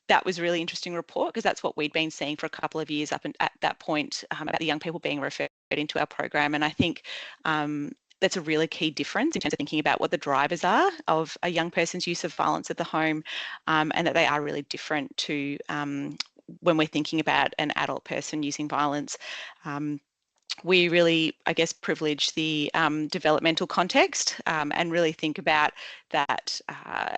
C: That was a really interesting report, because that's what we'd been seeing for a couple of years up at that point, about the young people being referred into our program. And I think that's a really key difference in terms of thinking about what the drivers are of a young person's use of violence at the home, and that they are really different to when we're thinking about an adult person using violence. We really, I guess, privilege the developmental context, and really think about that,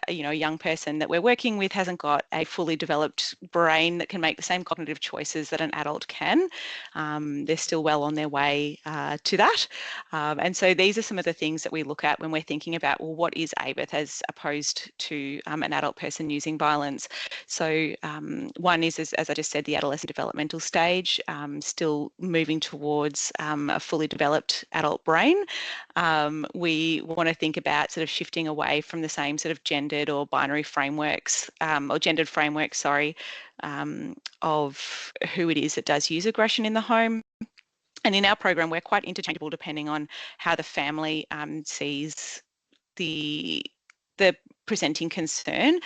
C: a young person that we're working with hasn't got a fully developed brain that can make the same cognitive choices that an adult can. They're still well on their way to that. And so these are some of the things that we look at when we're thinking about, well, what is ABIS as opposed to an adult person using violence? So one is, as I just said, the adolescent developmental stage, still moving towards a fully developed adult brain. We want to think about sort of shifting away from the same sort of gendered or binary frameworks, or gendered frameworks, sorry, of who it is that does use aggression in the home. And in our program, we're quite interchangeable depending on how the family sees the presenting concern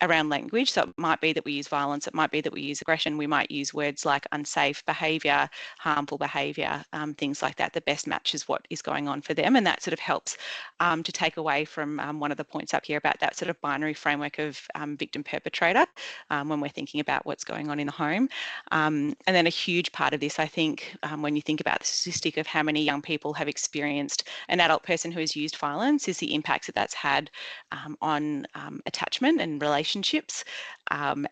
C: around language. So it might be that we use violence, it might be that we use aggression, we might use words like unsafe behaviour, harmful behaviour, things like that. The best matches what is going on for them, and that sort of helps to take away from one of the points up here about that sort of binary framework of victim-perpetrator when we're thinking about what's going on in the home. And then a huge part of this, I think, when you think about the statistic of how many young people have experienced an adult person who has used violence, is the impacts that that's had on attachment and relationships,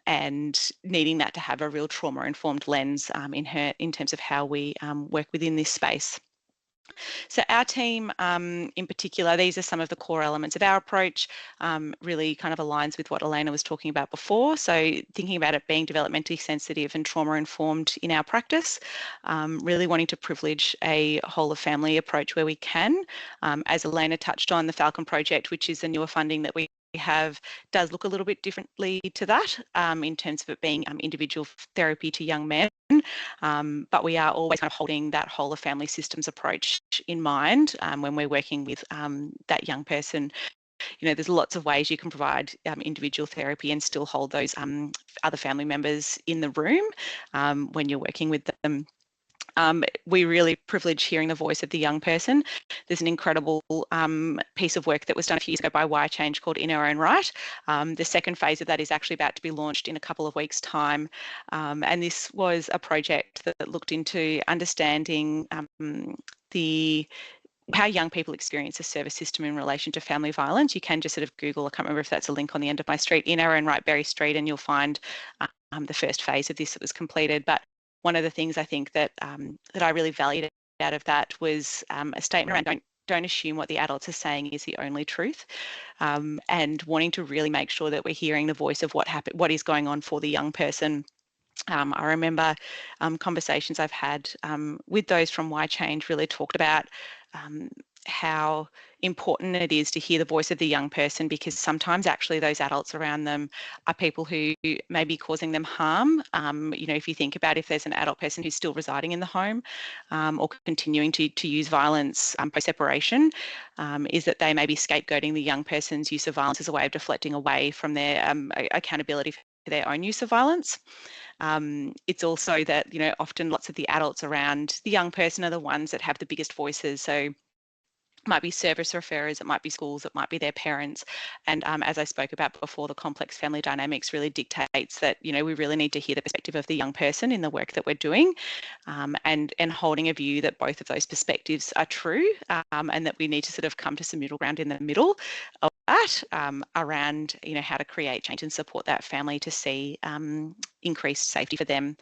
C: and needing that to have a real trauma-informed lens in terms of how we work within this space. So our team in particular, these are some of the core elements of our approach, really kind of aligns with what Elena was talking about before. So thinking about it being developmentally sensitive and trauma-informed in our practice, really wanting to privilege a whole of family approach where we can. As Elena touched on, the Falcon Project, which is the newer funding that we have, does look a little bit differently to that in terms of it being individual therapy to young men. But we are always kind of holding that whole of family systems approach in mind when we're working with that young person. There's lots of ways you can provide individual therapy and still hold those other family members in the room when you're working with them. We really privilege hearing the voice of the young person. There's an incredible piece of work that was done a few years ago by Wire Change called In Our Own Right. The second phase of that is actually about to be launched in a couple of weeks' time. And this was a project that looked into understanding how young people experience the service system in relation to family violence. You can just sort of Google, I can't remember if that's a link on the end of my street, In Our Own Right, Berry Street, and you'll find the first phase of this that was completed. But one of the things I think that that I really valued out of that was a statement around don't assume what the adults are saying is the only truth, and wanting to really make sure that we're hearing the voice of what is going on for the young person. I remember conversations I've had with those from Why Change really talked about how important it is to hear the voice of the young person, because sometimes actually those adults around them are people who may be causing them harm. If you think about if there's an adult person who's still residing in the home or continuing to use violence post-separation, is that they may be scapegoating the young person's use of violence as a way of deflecting away from their accountability for their own use of violence. It's also that, often lots of the adults around the young person are the ones that have the biggest voices. So it might be service referrers, it might be schools, it might be their parents. And as I spoke about before, the complex family dynamics really dictates that, we really need to hear the perspective of the young person in the work that we're doing, and holding a view that both of those perspectives are true, and that we need to sort of come to some middle ground in the middle of that, around, how to create change and support that family to see increased safety for them.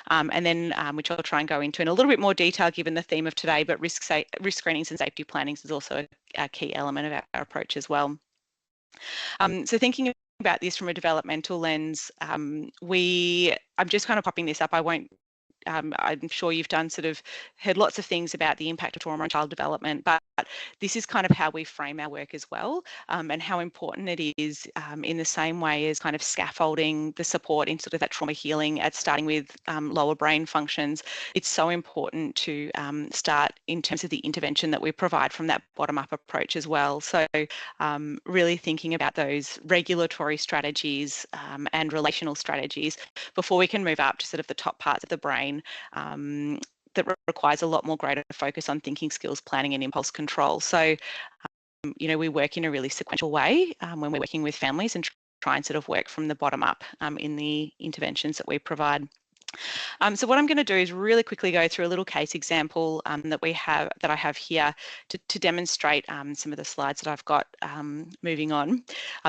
C: And then, which I'll try and go into in a little bit more detail given the theme of today, but risk screenings and safety plannings is also a key element of our approach as well. So thinking about this from a developmental lens, I'm just kind of popping this up. I won't I'm sure you've heard lots of things about the impact of trauma on child development, but this is kind of how we frame our work as well, and how important it is, in the same way as kind of scaffolding the support in sort of that trauma healing at starting with lower brain functions. It's so important to start in terms of the intervention that we provide from that bottom-up approach as well. So really thinking about those regulatory strategies and relational strategies before we can move up to sort of the top parts of the brain, that requires a lot more greater focus on thinking skills, planning and impulse control. So, we work in a really sequential way when we're working with families and try and sort of work from the bottom up in the interventions that we provide. So what I'm going to do is really quickly go through a little case example that I have here to demonstrate some of the slides that I've got moving on.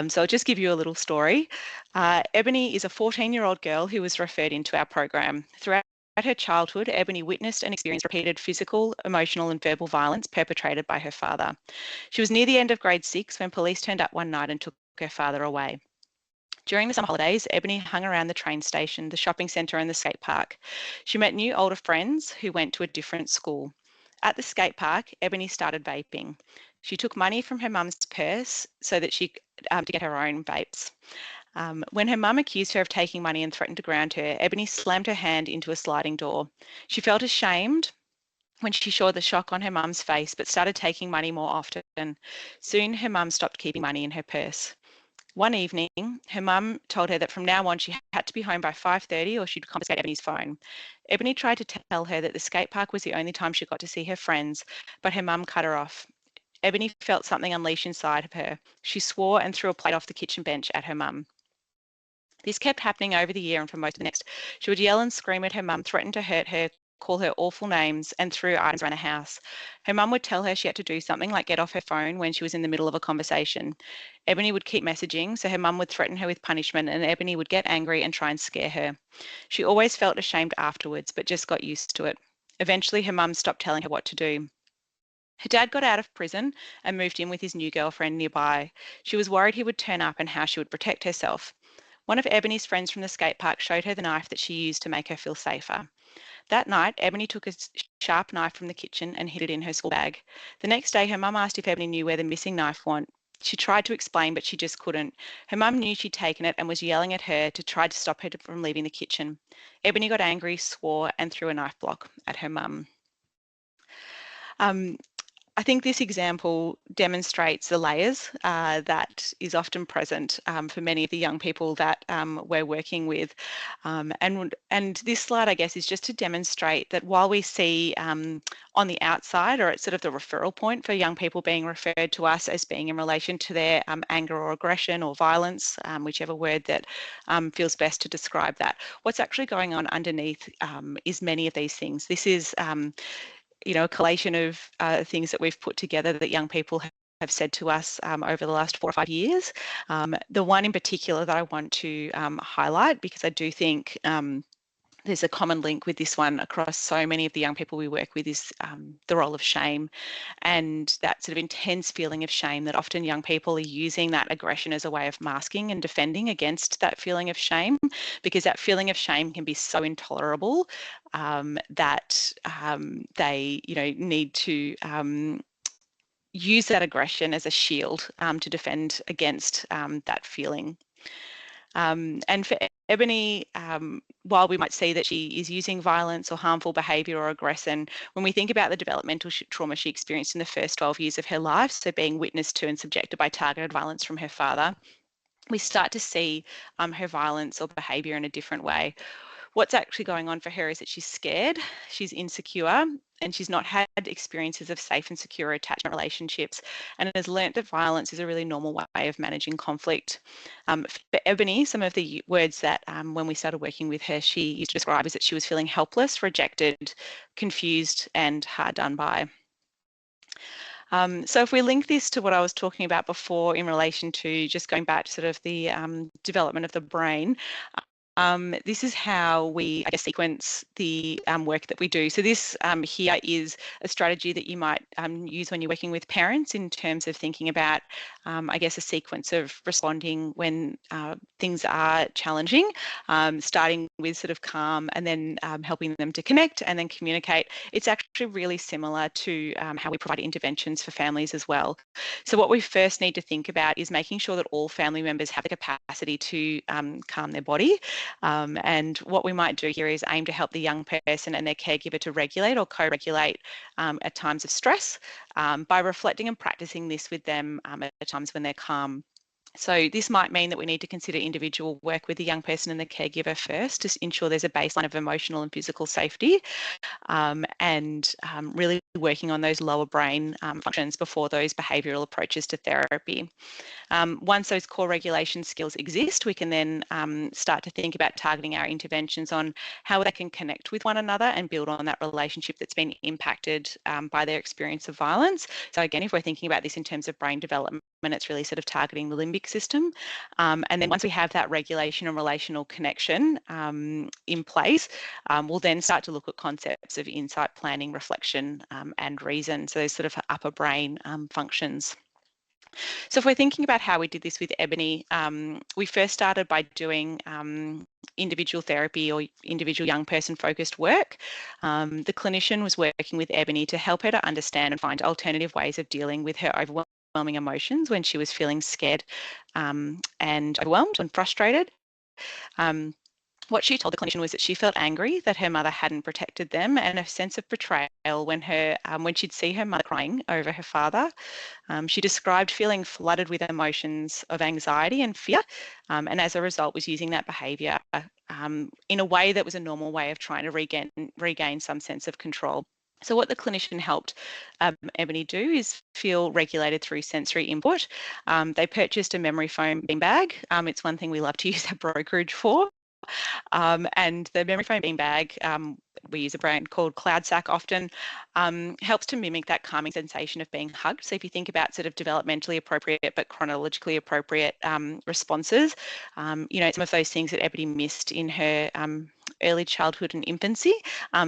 C: So I'll just give you a little story. Ebony is a 14-year-old girl who was referred into our program. Throughout her childhood, Ebony witnessed and experienced repeated physical, emotional and verbal violence perpetrated by her father. She was near the end of grade 6 when police turned up one night and took her father away. During the summer holidays, Ebony hung around the train station, the shopping centre and the skate park. She met new older friends who went to a different school. At the skate park, Ebony started vaping. She took money from her mum's purse so that she to get her own vapes. When her mum accused her of taking money and threatened to ground her, Ebony slammed her hand into a sliding door. She felt ashamed when she saw the shock on her mum's face, but started taking money more often. Soon her mum stopped keeping money in her purse. One evening, her mum told her that from now on she had to be home by 5:30 or she'd confiscate Ebony's phone. Ebony tried to tell her that the skate park was the only time she got to see her friends, but her mum cut her off. Ebony felt something unleash inside of her. She swore and threw a plate off the kitchen bench at her mum. This kept happening over the year and for most of the next. She would yell and scream at her mum, threaten to hurt her, call her awful names, and threw items around the house. Her mum would tell her she had to do something like get off her phone when she was in the middle of a conversation. Ebony would keep messaging, so her mum would threaten her with punishment and Ebony would get angry and try and scare her. She always felt ashamed afterwards, but just got used to it. Eventually, her mum stopped telling her what to do. Her dad got out of prison and moved in with his new girlfriend nearby. She was worried he would turn up and how she would protect herself. One of Ebony's friends from the skate park showed her the knife that she used to make her feel safer. That night, Ebony took a sharp knife from the kitchen and hid it in her school bag. The next day, her mum asked if Ebony knew where the missing knife went. She tried to explain, but she just couldn't. Her mum knew she'd taken it and was yelling at her to try to stop her from leaving the kitchen. Ebony got angry, swore, and threw a knife block at her mum. I think this example demonstrates the layers that is often present for many of the young people that we're working with. And this slide, I guess, is just to demonstrate that while we see on the outside, or at sort of the referral point for young people being referred to us as being in relation to their anger or aggression or violence, whichever word that feels best to describe that, what's actually going on underneath is many of these things. This is a collation of things that we've put together that young people have said to us over the last 4 or 5 years. The one in particular that I want to highlight, because I do think there's a common link with this one across so many of the young people we work with is the role of shame, and that sort of intense feeling of shame that often young people are using that aggression as a way of masking and defending against that feeling of shame, because that feeling of shame can be so intolerable that they, need to use that aggression as a shield to defend against that feeling. And for Ebony, while we might see that she is using violence or harmful behaviour or aggression, when we think about the developmental trauma she experienced in the first 12 years of her life, so being witnessed to and subjected by targeted violence from her father, we start to see her violence or behaviour in a different way. What's actually going on for her is that she's scared, she's insecure, and she's not had experiences of safe and secure attachment relationships, and has learnt that violence is a really normal way of managing conflict. For Ebony, some of the words that when we started working with her, she used to describe is that she was feeling helpless, rejected, confused, and hard done by. So if we link this to what I was talking about before in relation to just going back to sort of the development of the brain, this is how we, sequence the work that we do. So this here is a strategy that you might use when you're working with parents in terms of thinking about, a sequence of responding when things are challenging, starting with sort of calm and then helping them to connect and then communicate. It's actually really similar to how we provide interventions for families as well. So what we first need to think about is making sure that all family members have the capacity to calm their body. And what we might do here is aim to help the young person and their caregiver to regulate or co-regulate at times of stress by reflecting and practicing this with them at times when they're calm. So this might mean that we need to consider individual work with the young person and the caregiver first to ensure there's a baseline of emotional and physical safety, and really working on those lower brain functions before those behavioural approaches to therapy. Once those core regulation skills exist, we can then start to think about targeting our interventions on how they can connect with one another and build on that relationship that's been impacted by their experience of violence. So again, if we're thinking about this in terms of brain development, it's really sort of targeting the limbic system. And then once we have that regulation and relational connection in place, we'll then start to look at concepts of insight, planning, reflection, and reason. So those sort of upper brain functions. So if we're thinking about how we did this with Ebony, we first started by doing individual therapy or individual young person focused work. The clinician was working with Ebony to help her to understand and find alternative ways of dealing with her overwhelming emotions when she was feeling scared and overwhelmed and frustrated. What she told the clinician was that she felt angry that her mother hadn't protected them, and a sense of betrayal when she'd see her mother crying over her father. She described feeling flooded with emotions of anxiety and fear, and as a result was using that behaviour in a way that was a normal way of trying to regain some sense of control. So what the clinician helped Ebony do is feel regulated through sensory input. They purchased a memory foam beanbag. It's one thing we love to use our brokerage for. And the memory foam beanbag, we use a brand called Cloudsack often, helps to mimic that calming sensation of being hugged. So if you think about sort of developmentally appropriate but chronologically appropriate responses, some of those things that Ebony missed in her early childhood and infancy.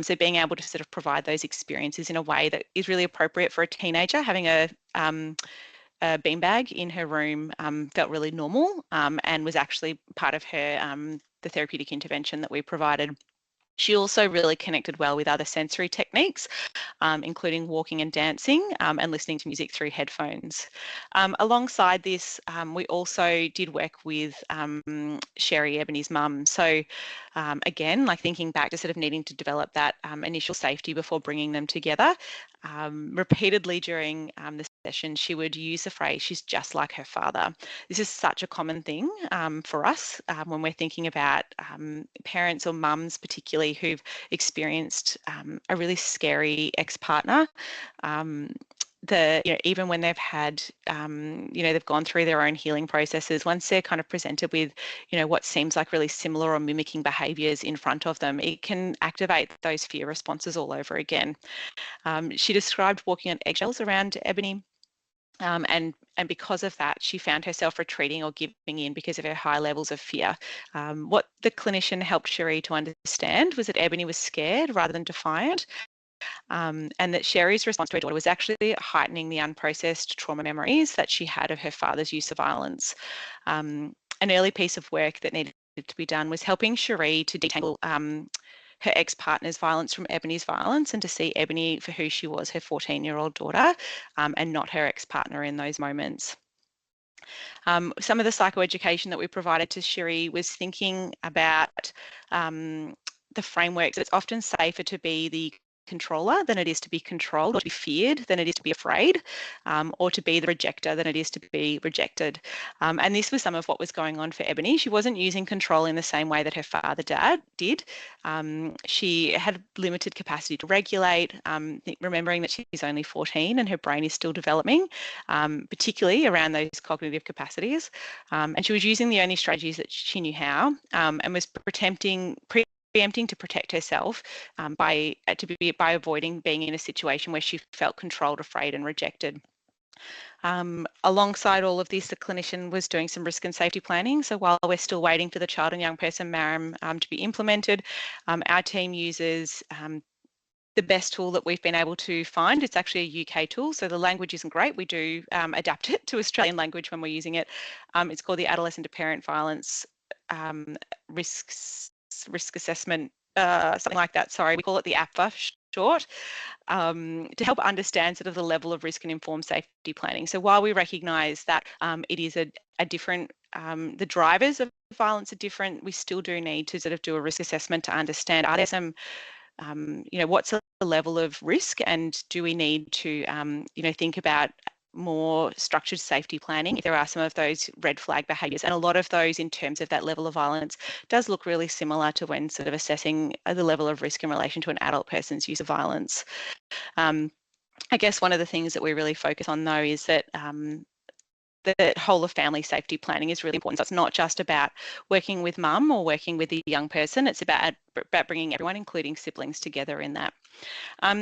C: So being able to sort of provide those experiences in a way that is really appropriate for a teenager, having a beanbag in her room felt really normal and was actually part of her the therapeutic intervention that we provided. She also really connected well with other sensory techniques, including walking and dancing and listening to music through headphones. Alongside this, we also did work with Sherry, Ebony's mum. So again, like thinking back to sort of needing to develop that initial safety before bringing them together. Repeatedly during the session, she would use the phrase, "she's just like her father." This is such a common thing for us when we're thinking about parents or mums particularly who've experienced a really scary ex-partner. Even when they've had, they've gone through their own healing processes, once they're kind of presented with, what seems like really similar or mimicking behaviours in front of them, it can activate those fear responses all over again. She described walking on eggshells around Ebony And because of that, she found herself retreating or giving in because of her high levels of fear. What the clinician helped Cherie to understand was that Ebony was scared rather than defiant, and that Sherry's response to her daughter was actually heightening the unprocessed trauma memories that she had of her father's use of violence. An early piece of work that needed to be done was helping Cherie to detangle her ex-partner's violence from Ebony's violence, and to see Ebony for who she was, her 14-year-old daughter, and not her ex-partner in those moments. Some of the psychoeducation that we provided to Cherie was thinking about the frameworks. It's often safer to be the controller than it is to be controlled, or to be feared than it is to be afraid, or to be the rejecter than it is to be rejected. And this was some of what was going on for Ebony. She wasn't using control in the same way that her father did. She had limited capacity to regulate, remembering that she's only 14 and her brain is still developing, particularly around those cognitive capacities. And she was using the only strategies that she knew how, and was preempting to protect herself by avoiding being in a situation where she felt controlled, afraid, and rejected. Alongside all of this, the clinician was doing some risk and safety planning. So while we're still waiting for the child and young person MARAM to be implemented, our team uses the best tool that we've been able to find. It's actually a UK tool, so the language isn't great. We do adapt it to Australian language when we're using it. It's called the Adolescent to Parent Violence Risk Assessment, something like that. Sorry, we call it the APVA short, to help understand sort of the level of risk and informed safety planning. So while we recognise that it is a different, the drivers of violence are different, we still do need to sort of do a risk assessment to understand, are there some what's the level of risk, and do we need to, think about more structured safety planning if there are some of those red flag behaviours. And a lot of those, in terms of that level of violence, does look really similar to when sort of assessing the level of risk in relation to an adult person's use of violence. I guess one of the things that we really focus on, though, is that the whole of family safety planning is really important. So it's not just about working with mum or working with the young person, it's about bringing everyone, including siblings, together in that.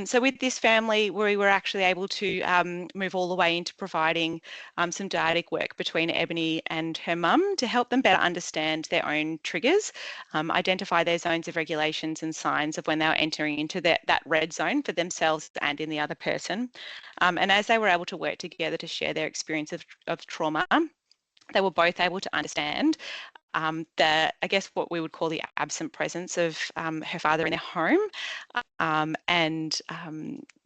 C: So with this family, we were actually able to move all the way into providing some dyadic work between Ebony and her mum to help them better understand their own triggers, identify their zones of regulations and signs of when they were entering into that red zone for themselves and in the other person. And as they were able to work together to share their experience of trauma, they were both able to understand I guess what we would call the absent presence of her father in their home, and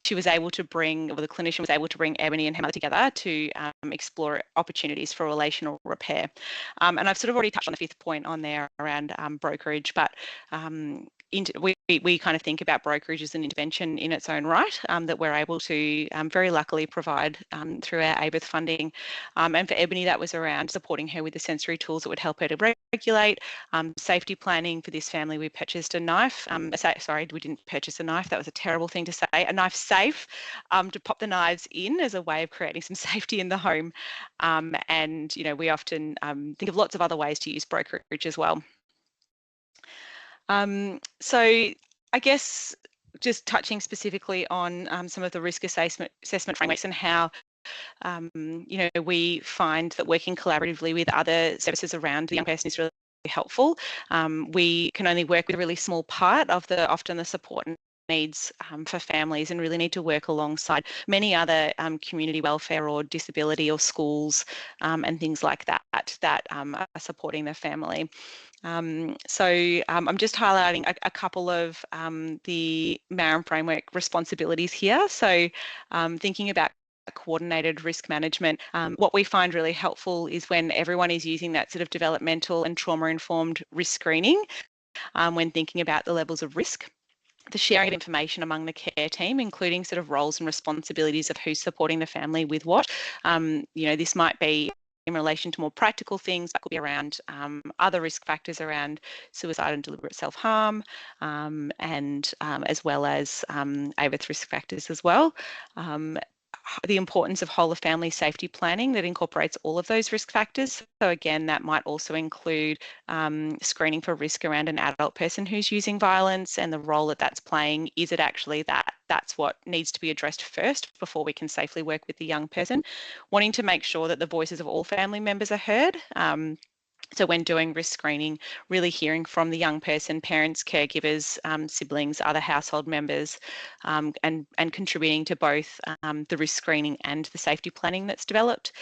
C: she was able to bring, or the clinician was able to bring Ebony and her mother together to explore opportunities for relational repair. And I've sort of already touched on the fifth point on there around brokerage, but we kind of think about brokerage as an intervention in its own right, that we're able to very luckily provide through our ABITH funding. And for Ebony, that was around supporting her with the sensory tools that would help her to regulate. Safety planning for this family, we purchased a knife. Sorry, we didn't purchase a knife. That was a terrible thing to say. A knife safe to pop the knives in as a way of creating some safety in the home. And, we often think of lots of other ways to use brokerage as well. So I guess just touching specifically on some of the risk assessment frameworks and how we find that working collaboratively with other services around the young person is really helpful. We can only work with a really small part of often the support needs for families, and really need to work alongside many other community welfare or disability or schools and things like that are supporting the family. So I'm just highlighting a couple of the MARAM framework responsibilities here. So thinking about coordinated risk management, what we find really helpful is when everyone is using that sort of developmental and trauma-informed risk screening when thinking about the levels of risk. The sharing of information among the care team, including sort of roles and responsibilities of who's supporting the family with what. This might be in relation to more practical things, that could be around other risk factors around suicide and deliberate self-harm, and as well as ABITH risk factors as well. The importance of whole of family safety planning that incorporates all of those risk factors. So again, that might also include screening for risk around an adult person who's using violence and the role that that's playing. Is it actually that that's what needs to be addressed first before we can safely work with the young person. Wanting to make sure that the voices of all family members are heard. So when doing risk screening, really hearing from the young person, parents, caregivers, siblings, other household members, and contributing to both the risk screening and the safety planning that's developed.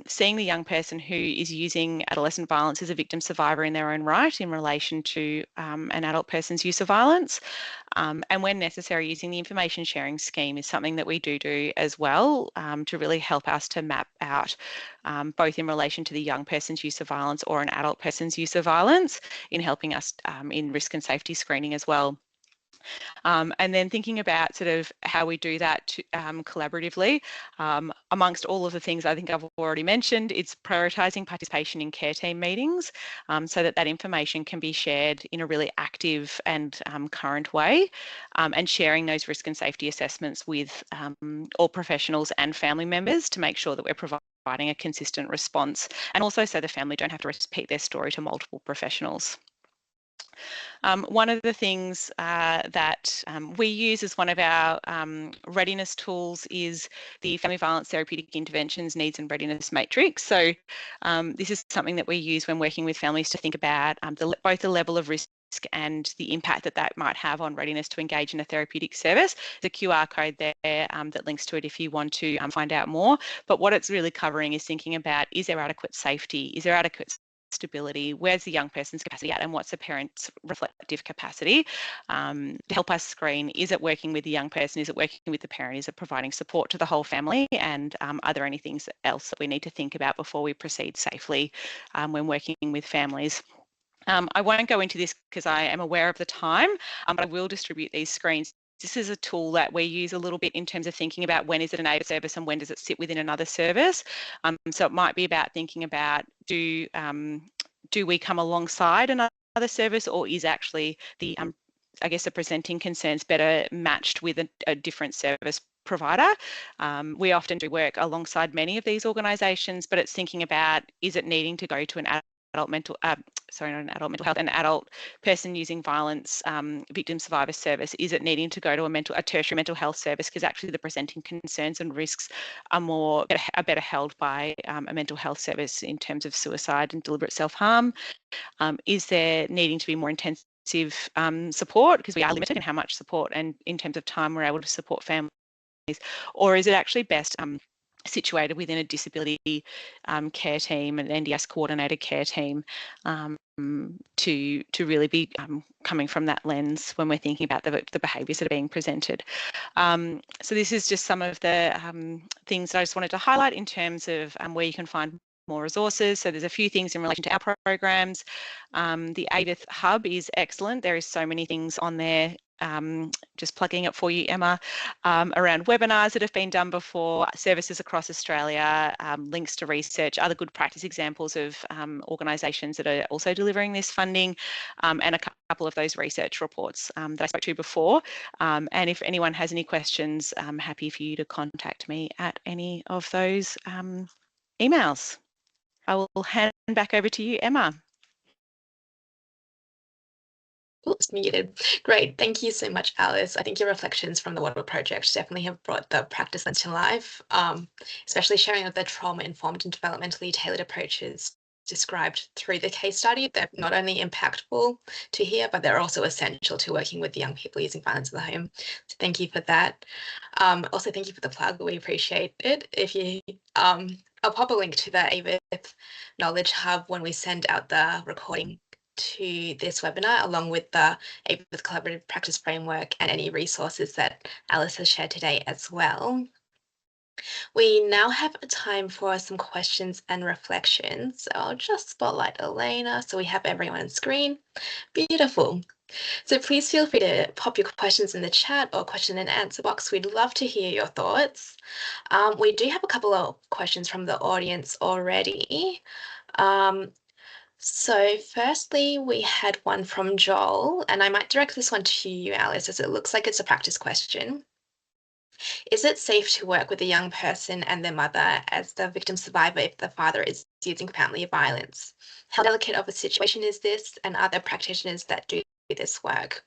C: Seeing the young person who is using adolescent violence as a victim survivor in their own right in relation to an adult person's use of violence. And when necessary, using the information sharing scheme is something that we do as well to really help us to map out both in relation to the young person's use of violence or an adult person's use of violence in helping us in risk and safety screening as well. And then thinking about sort of how we do that collaboratively, amongst all of the things I think I've already mentioned, it's prioritising participation in care team meetings so that information can be shared in a really active and current way, and sharing those risk and safety assessments with all professionals and family members to make sure that we're providing a consistent response, and also so the family don't have to repeat their story to multiple professionals. One of the things that we use as one of our readiness tools is the Family Violence Therapeutic Interventions Needs and Readiness Matrix. So this is something that we use when working with families to think about both the level of risk and the impact that might have on readiness to engage in a therapeutic service. There's a QR code there that links to it if you want to find out more. But what it's really covering is thinking about, is there adequate safety? Is there adequate stability? Where's the young person's capacity at, and what's the parent's reflective capacity to help us screen? Is it working with the young person? Is it working with the parent? Is it providing support to the whole family? And are there any things else that we need to think about before we proceed safely when working with families? I won't go into this because I am aware of the time, but I will distribute these screens. This is a tool that we use a little bit in terms of thinking about when is it an aid service and when does it sit within another service. So it might be about thinking about, do we come alongside another service, or is actually the I guess the presenting concerns better matched with a different service provider? We often do work alongside many of these organisations, but it's thinking about, is it needing to go to an adult mental health, an adult person using violence victim survivor service? Is it needing to go to a tertiary mental health service, because actually the presenting concerns and risks are better held by a mental health service in terms of suicide and deliberate self-harm? Is there needing to be more intensive support, because we are limited in how much support and in terms of time we're able to support families? Or is it actually best situated within a disability care team, an NDS coordinated care team, to really be coming from that lens when we're thinking about the behaviours that are being presented. So this is just some of the things that I just wanted to highlight in terms of where you can find more resources. So there's a few things in relation to our programs. The AVIF Hub is excellent. There is so many things on there. Just plugging it for you, Emma, around webinars that have been done before, services across Australia, links to research, other good practice examples of organisations that are also delivering this funding, and a couple of those research reports that I spoke to before. And if anyone has any questions, I'm happy for you to contact me at any of those emails. I will hand back over to you, Emma.
A: Oops, muted. Great. Thank you so much, Alice. I think your reflections from the Water Project definitely have brought the practice lens to life, especially sharing of the trauma-informed and developmentally tailored approaches described through the case study. They're not only impactful to hear, but they're also essential to working with young people using violence in the home. So thank you for that. Also, thank you for the plug. We appreciate it. If you, I'll pop a link to the AVIF Knowledge Hub when we send out the recording to this webinar, along with the AVIF Collaborative Practice Framework and any resources that Alice has shared today as well. We now have time for some questions and reflections. So I'll just spotlight Elena so we have everyone on screen. Beautiful. So please feel free to pop your questions in the chat or question and answer box. We'd love to hear your thoughts. We do have a couple of questions from the audience already. So firstly, we had one from Joel, and I might direct this one to you, Alice, as it looks like it's a practice question. Is it safe to work with a young person and their mother as the victim survivor if the father is using family violence? How delicate of a situation is this, and are there practitioners that do this work?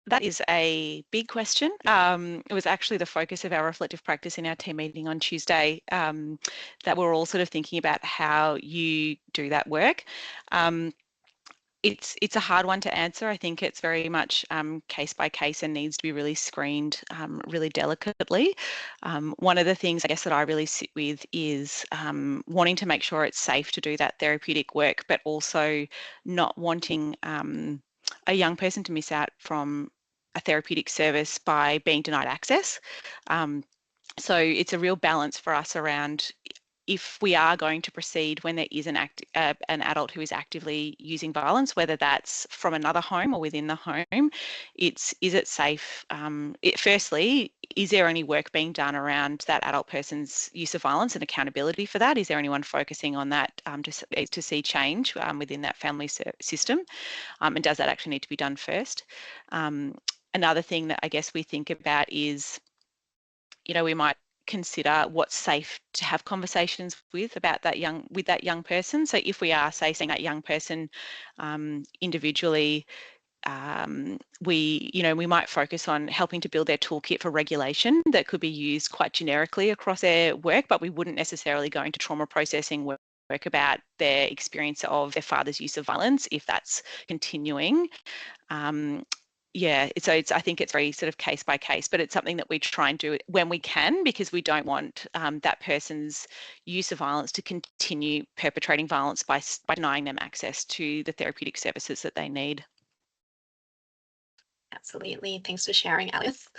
C: That is a big question. It was actually the focus of our reflective practice in our team meeting on Tuesday, that we're all sort of thinking about how you do that work. It's a hard one to answer. I think it's very much case by case and needs to be really screened really delicately. One of the things I guess that I really sit with is wanting to make sure it's safe to do that therapeutic work, but also not wanting a young person to miss out from a therapeutic service by being denied access. So it's a real balance for us around if we are going to proceed when there is an adult who is actively using violence, whether that's from another home or within the home, is it safe? Firstly, is there any work being done around that adult person's use of violence and accountability for that? Is there anyone focusing on that to see change within that family system? And does that actually need to be done first? Another thing that I guess we think about is, we might consider what's safe to have conversations with about that young person. So if we are, say, seeing that young person individually, we might focus on helping to build their toolkit for regulation that could be used quite generically across their work, but we wouldn't necessarily go into trauma processing work about their experience of their father's use of violence if that's continuing. I think it's very sort of case by case, but it's something that we try and do when we can, because we don't want that person's use of violence to continue perpetrating violence by denying them access to the therapeutic services that they need.
A: Absolutely. Thanks for sharing, Alice.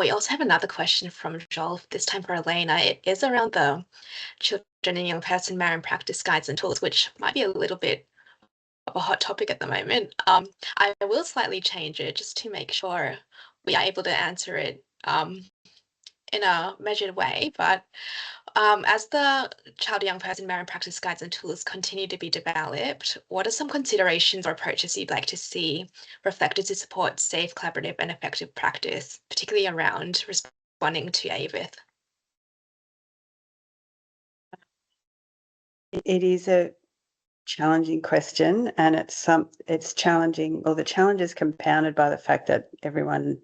A: We also have another question from Joel, this time for Elena. It is around the children and young person MARAM practice guides and tools, which might be a little bit of a hot topic at the moment. I will slightly change it just to make sure we are able to answer it in a measured way. But as the child or young person MARAM practice guides and tools continue to be developed, what are some considerations or approaches you'd like to see reflected to support safe, collaborative, and effective practice, particularly around responding to AVIF?
B: It is a challenging question, and it's challenging, or the challenge is compounded by the fact that everyone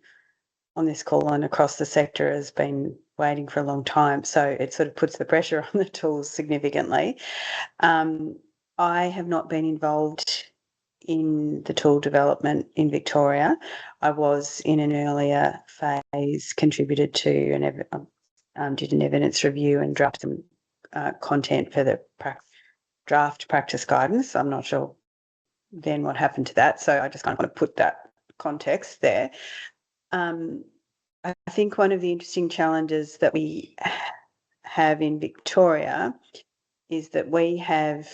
B: on this call and across the sector has been waiting for a long time. So it sort of puts the pressure on the tools significantly. I have not been involved in the tool development in Victoria. I was in an earlier phase, contributed to did an evidence review and drafted some content for the draft practice guidance. I'm not sure then what happened to that. So I just kind of want to put that context there. I think one of the interesting challenges that we have in Victoria is that we have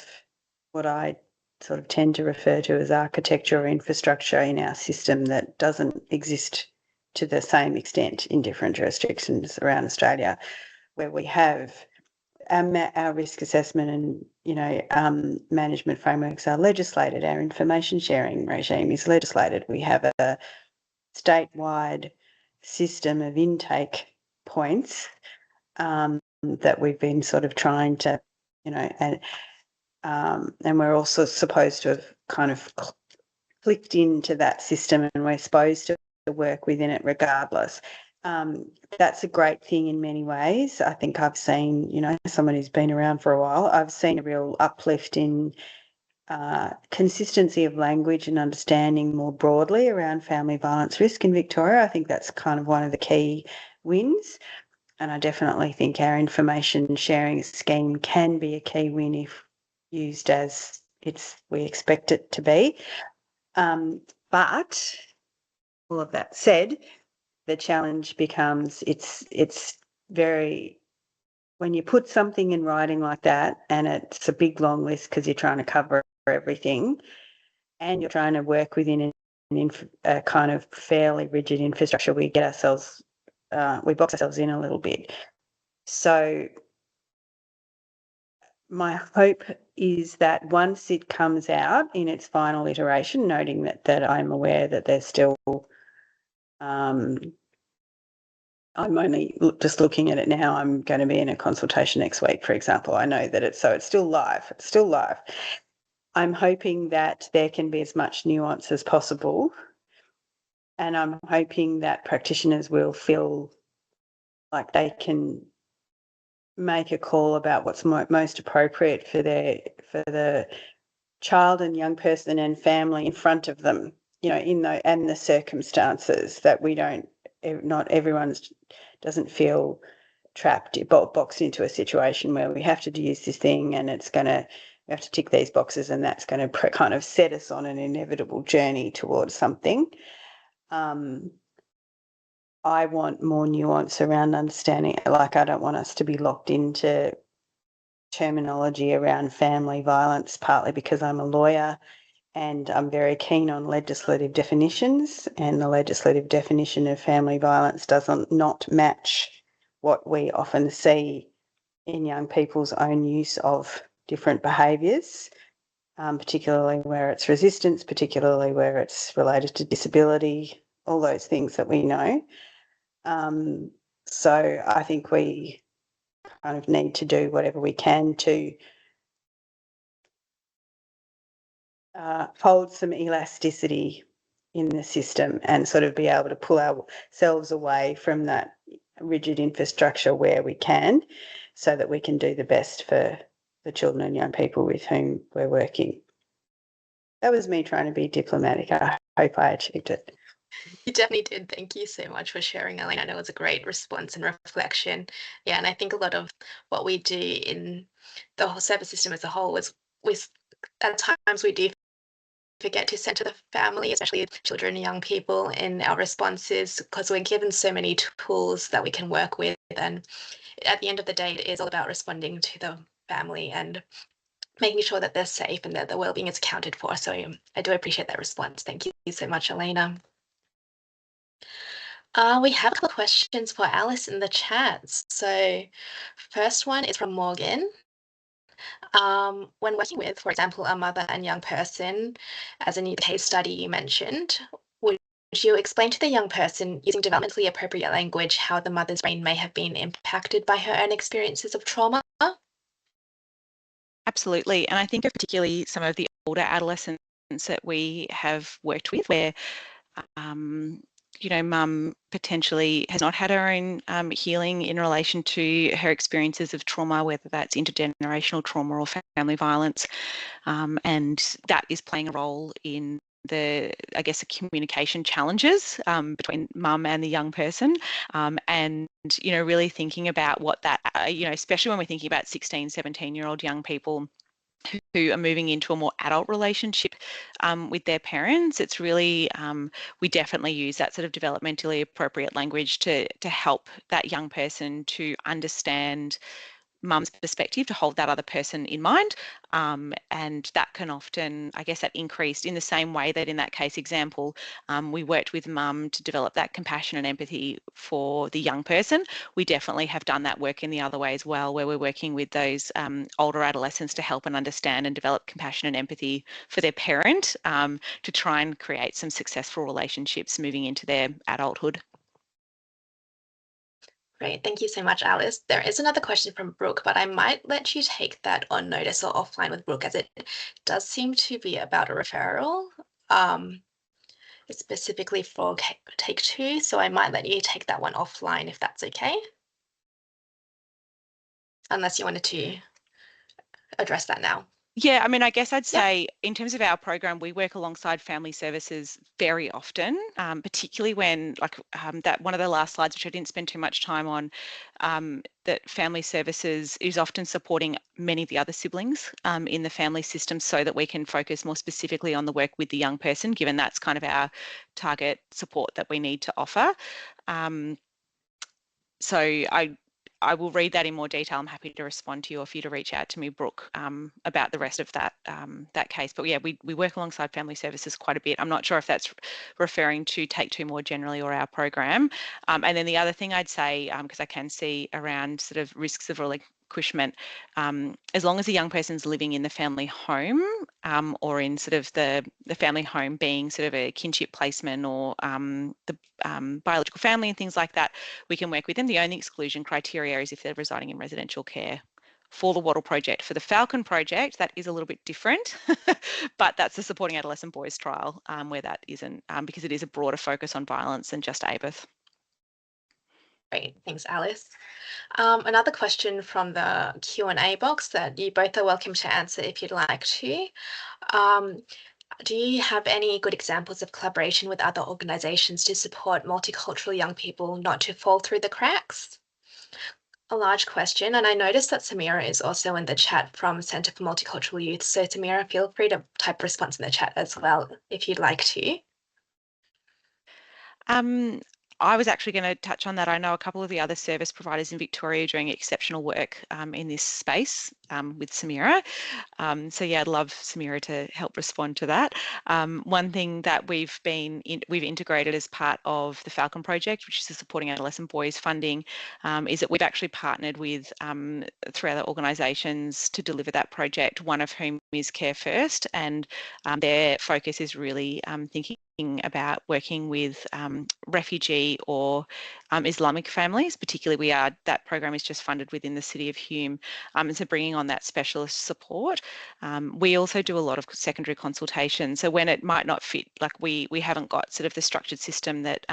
B: what I sort of tend to refer to as architecture or infrastructure in our system that doesn't exist to the same extent in different jurisdictions around Australia, where we have our risk assessment and management frameworks are legislated. Our information sharing regime is legislated. We have a statewide system of intake points that we've been sort of trying to, and we're also supposed to have kind of clicked into that system, and we're supposed to work within it regardless. That's a great thing in many ways. I think I've seen, someone who's been around for a while, I've seen a real uplift in consistency of language and understanding more broadly around family violence risk in Victoria. I think that's kind of one of the key wins. And I definitely think our information sharing scheme can be a key win if used as we expect it to be. But all of that said, the challenge becomes it's very, when you put something in writing like that and it's a big long list because you're trying to cover everything and you're trying to work within a kind of fairly rigid infrastructure, we box ourselves in a little bit. So my hope is that once it comes out in its final iteration, noting that I'm aware that there's still, I'm only just looking at it now. I'm going to be in a consultation next week, for example. I know that it's still live. It's still live. I'm hoping that there can be as much nuance as possible And I'm hoping that practitioners will feel like they can make a call about what's most appropriate for the child and young person and family in front of them, and the circumstances, that not everyone doesn't feel trapped, boxed into a situation where we have to use this thing and we have to tick these boxes, and that's going to kind of set us on an inevitable journey towards something. I want more nuance around understanding. Like, I don't want us to be locked into terminology around family violence, partly because I'm a lawyer and I'm very keen on legislative definitions, and the legislative definition of family violence doesn't not match what we often see in young people's own use of different behaviours, particularly where it's resistance, particularly where it's related to disability, all those things that we know. So I think we kind of need to do whatever we can to hold some elasticity in the system and sort of be able to pull ourselves away from that rigid infrastructure where we can, so that we can do the best for the children and young people with whom we're working. That was me trying to be diplomatic. I hope I achieved it.
A: You definitely did. Thank you so much for sharing, Elaine. I know it was a great response and reflection. Yeah, and I think a lot of what we do in the whole service system as a whole is at times we do forget to center the family, especially children and young people, in our responses, because we're given so many tools that we can work with. And at the end of the day, it is all about responding to the family and making sure that they're safe and that their well-being is accounted for. So I do appreciate that response. Thank you so much, Elena. We have a couple of questions for Alice in the chat. So first one is from Morgan. When working with, for example, a mother and young person, as in the case study you mentioned, would you explain to the young person using developmentally appropriate language how the mother's brain may have been impacted by her own experiences of trauma?
C: Absolutely. And I think of particularly some of the older adolescents that we have worked with where mum potentially has not had her own healing in relation to her experiences of trauma, whether that's intergenerational trauma or family violence. And that is playing a role in the communication challenges between mum and the young person. And, really thinking about what that, especially when we're thinking about 16, 17-year-old young people who are moving into a more adult relationship with their parents, it's really, we definitely use that sort of developmentally appropriate language to help that young person to understand mum's perspective, to hold that other person in mind. And that can often, that increased in the same way that in that case example, we worked with mum to develop that compassion and empathy for the young person. We definitely have done that work in the other way as well, where we're working with those older adolescents to help and understand and develop compassion and empathy for their parent, to try and create some successful relationships moving into their adulthood.
A: Great, thank you so much, Alice. There is another question from Brooke, but I might let you take that on notice or offline with Brooke, as it does seem to be about a referral, specifically for Take Two. So I might let you take that one offline if that's okay. Unless you wanted to address that now.
C: Yeah, I'd say in terms of our program, we work alongside family services very often, particularly when, that one of the last slides, which I didn't spend too much time on, that family services is often supporting many of the other siblings in the family system, so that we can focus more specifically on the work with the young person, given that's kind of our target support that we need to offer. So I will read that in more detail. I'm happy to respond to you, or for you to reach out to me, Brooke, about the rest of that case. But yeah, we work alongside family services quite a bit. I'm not sure if that's referring to Take Two more generally or our program. And then the other thing I'd say, because I can see around sort of risks of relinquishment, as long as a young person's living in the family home, or in sort of the family home being sort of a kinship placement or the biological family and things like that, we can work with them. The only exclusion criteria is if they're residing in residential care for the Wattle project. For the Falcon project, that is a little bit different, but that's the Supporting Adolescent Boys trial where that isn't, because it is a broader focus on violence than just ABIS.
A: Great, thanks, Alice. Another question from the Q&A box that you both are welcome to answer if you'd like to. Do you have any good examples of collaboration with other organisations to support multicultural young people not to fall through the cracks? A large question, and I noticed that Samira is also in the chat from Centre for Multicultural Youth. So Samira, feel free to type a response in the chat as well if you'd like to.
C: I was actually going to touch on that. I know a couple of the other service providers in Victoria are doing exceptional work in this space with Samira. So yeah, I'd love Samira to help respond to that. One thing that we've integrated as part of the Falcon project, which is the Supporting Adolescent Boys funding, is that we've actually partnered with 3 other organisations to deliver that project, one of whom is Care First, and their focus is really thinking about working with refugee or Islamic families. Particularly, that program is just funded within the City of Hume, and so bringing on that specialist support. We also do a lot of secondary consultation. So when it might not fit, like we haven't got sort of the structured system that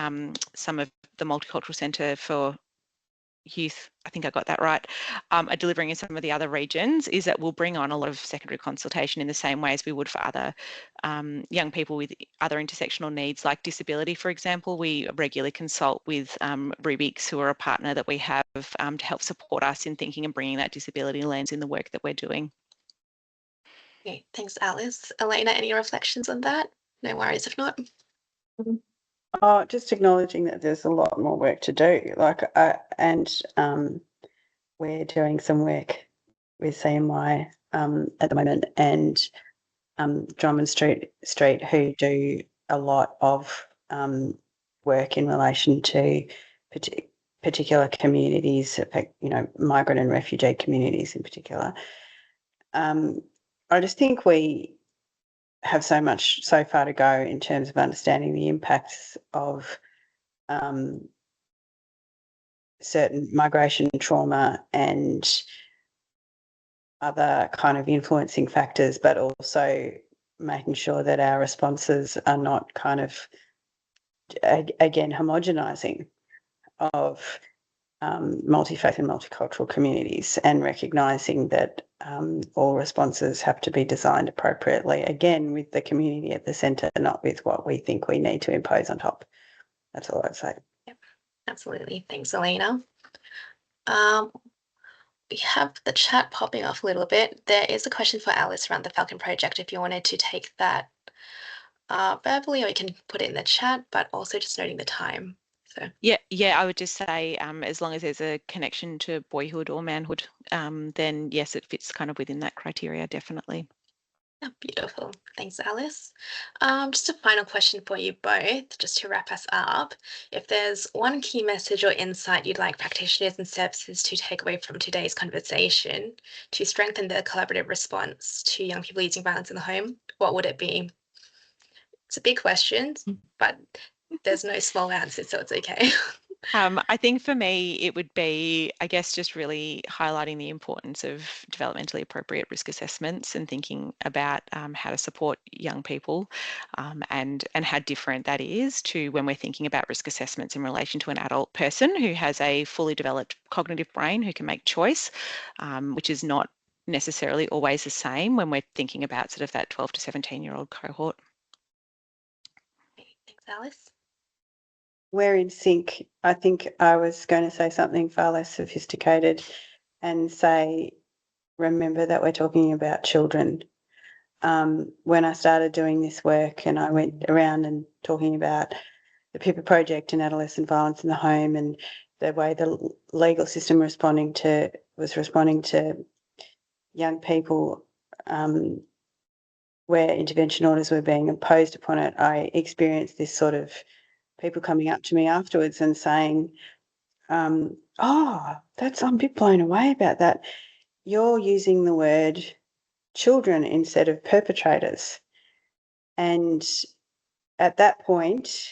C: some of the Multicultural Centre for Youth, I think I got that right, are delivering in some of the other regions, is that we'll bring on a lot of secondary consultation in the same way as we would for other young people with other intersectional needs, like disability, for example. We regularly consult with Rubik's, who are a partner that we have to help support us in thinking and bringing that disability lens in the work that we're doing.
A: Okay, thanks, Alice. Elena, any reflections on that? No worries if not.
B: Oh, just acknowledging that there's a lot more work to do. We're doing some work with CMY at the moment, and Drummond Street, who do a lot of work in relation to particular communities, migrant and refugee communities in particular. I just think we have so far to go in terms of understanding the impacts of certain migration trauma and other kind of influencing factors, but also making sure that our responses are not kind of, again, homogenising of multi-faith and multicultural communities, and recognising that all responses have to be designed appropriately, again, with the community at the centre, not with what we think we need to impose on top. That's all I'd say.
A: Yep, absolutely. Thanks, Elena. We have the chat popping off a little bit. There is a question for Alice around the Falcon project, if you wanted to take that verbally, or you can put it in the chat, but also just noting the time. So
C: Yeah, I would just say as long as there's a connection to boyhood or manhood, then yes, it fits kind of within that criteria, definitely.
A: yeah, beautiful. Thanks, Alice. Just a final question for you both, just to wrap us up. If there's one key message or insight you'd like practitioners and services to take away from today's conversation to strengthen the collaborative response to young people using violence in the home, what would it be? It's a big question, but there's no small answer, so it's okay.
C: I think for me, it would be, I guess, just really highlighting the importance of developmentally appropriate risk assessments and thinking about how to support young people, and how different that is to when we're thinking about risk assessments in relation to an adult person who has a fully developed cognitive brain who can make choice, which is not necessarily always the same when we're thinking about sort of that 12 to 17-year-old cohort.
A: Thanks, Alice.
B: We're in sync. I think I was going to say something far less sophisticated and say, remember that we're talking about children. When I started doing this work and I went around and talking about the PIPA project and adolescent violence in the home and the way the legal system was responding to young people where intervention orders were being imposed upon it, I experienced this sort of people coming up to me afterwards and saying, I'm a bit blown away about that. You're using the word children instead of perpetrators. And at that point,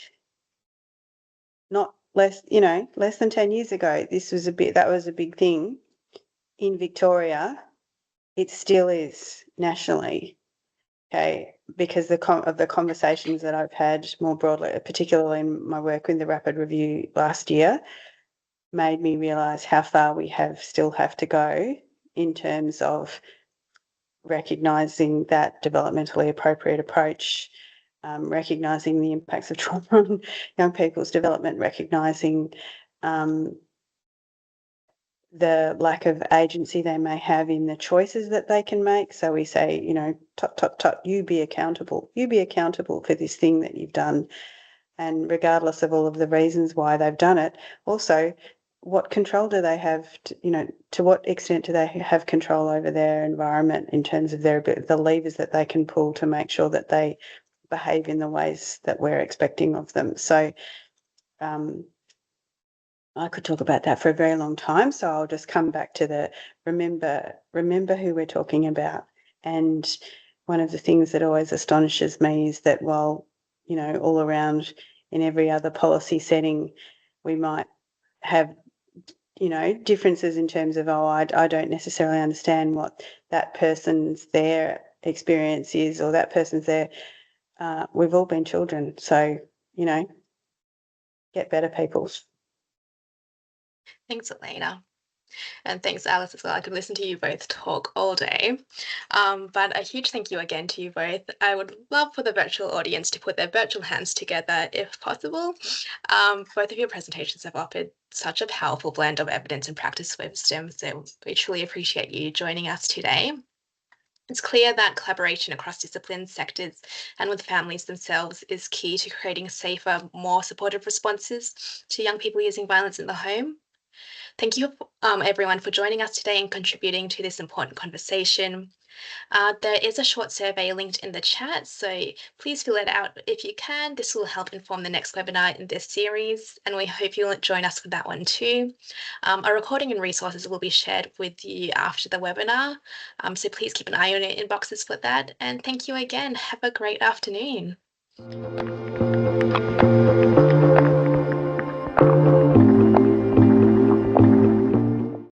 B: not less than 10 years ago, that was a big thing. in Victoria, it still is nationally. Okay, because of the conversations that I've had more broadly, particularly in my work with the Rapid Review last year, made me realise how far we still have to go in terms of recognising that developmentally appropriate approach, recognising the impacts of trauma on young people's development, recognising the lack of agency they may have in the choices that they can make. So we say, you know, tut, tut, tut, you be accountable. You be accountable for this thing that you've done. And regardless of all of the reasons why they've done it, also, what control do they have, to what extent do they have control over their environment in terms of the levers that they can pull to make sure that they behave in the ways that we're expecting of them. So I could talk about that for a very long time, so I'll just come back to the remember who we're talking about. And one of the things that always astonishes me is that while, all around in every other policy setting, we might have, differences in terms of, I don't necessarily understand what that person's their experience is, or that person's their, we've all been children. So, get better, people.
A: Thanks, Elena. And thanks, Alice, as well. I could listen to you both talk all day. But a huge thank you again to you both. I would love for the virtual audience to put their virtual hands together if possible. Both of your presentations have offered such a powerful blend of evidence and practice wisdom, so we truly appreciate you joining us today. It's clear that collaboration across disciplines, sectors, and with families themselves is key to creating safer, more supportive responses to young people using violence in the home. Thank you, everyone, for joining us today and contributing to this important conversation. There is a short survey linked in the chat, so please fill it out if you can. This will help inform the next webinar in this series, and we hope you'll join us for that one too. A recording and resources will be shared with you after the webinar, so please keep an eye on your inboxes for that. And thank you again. Have a great afternoon.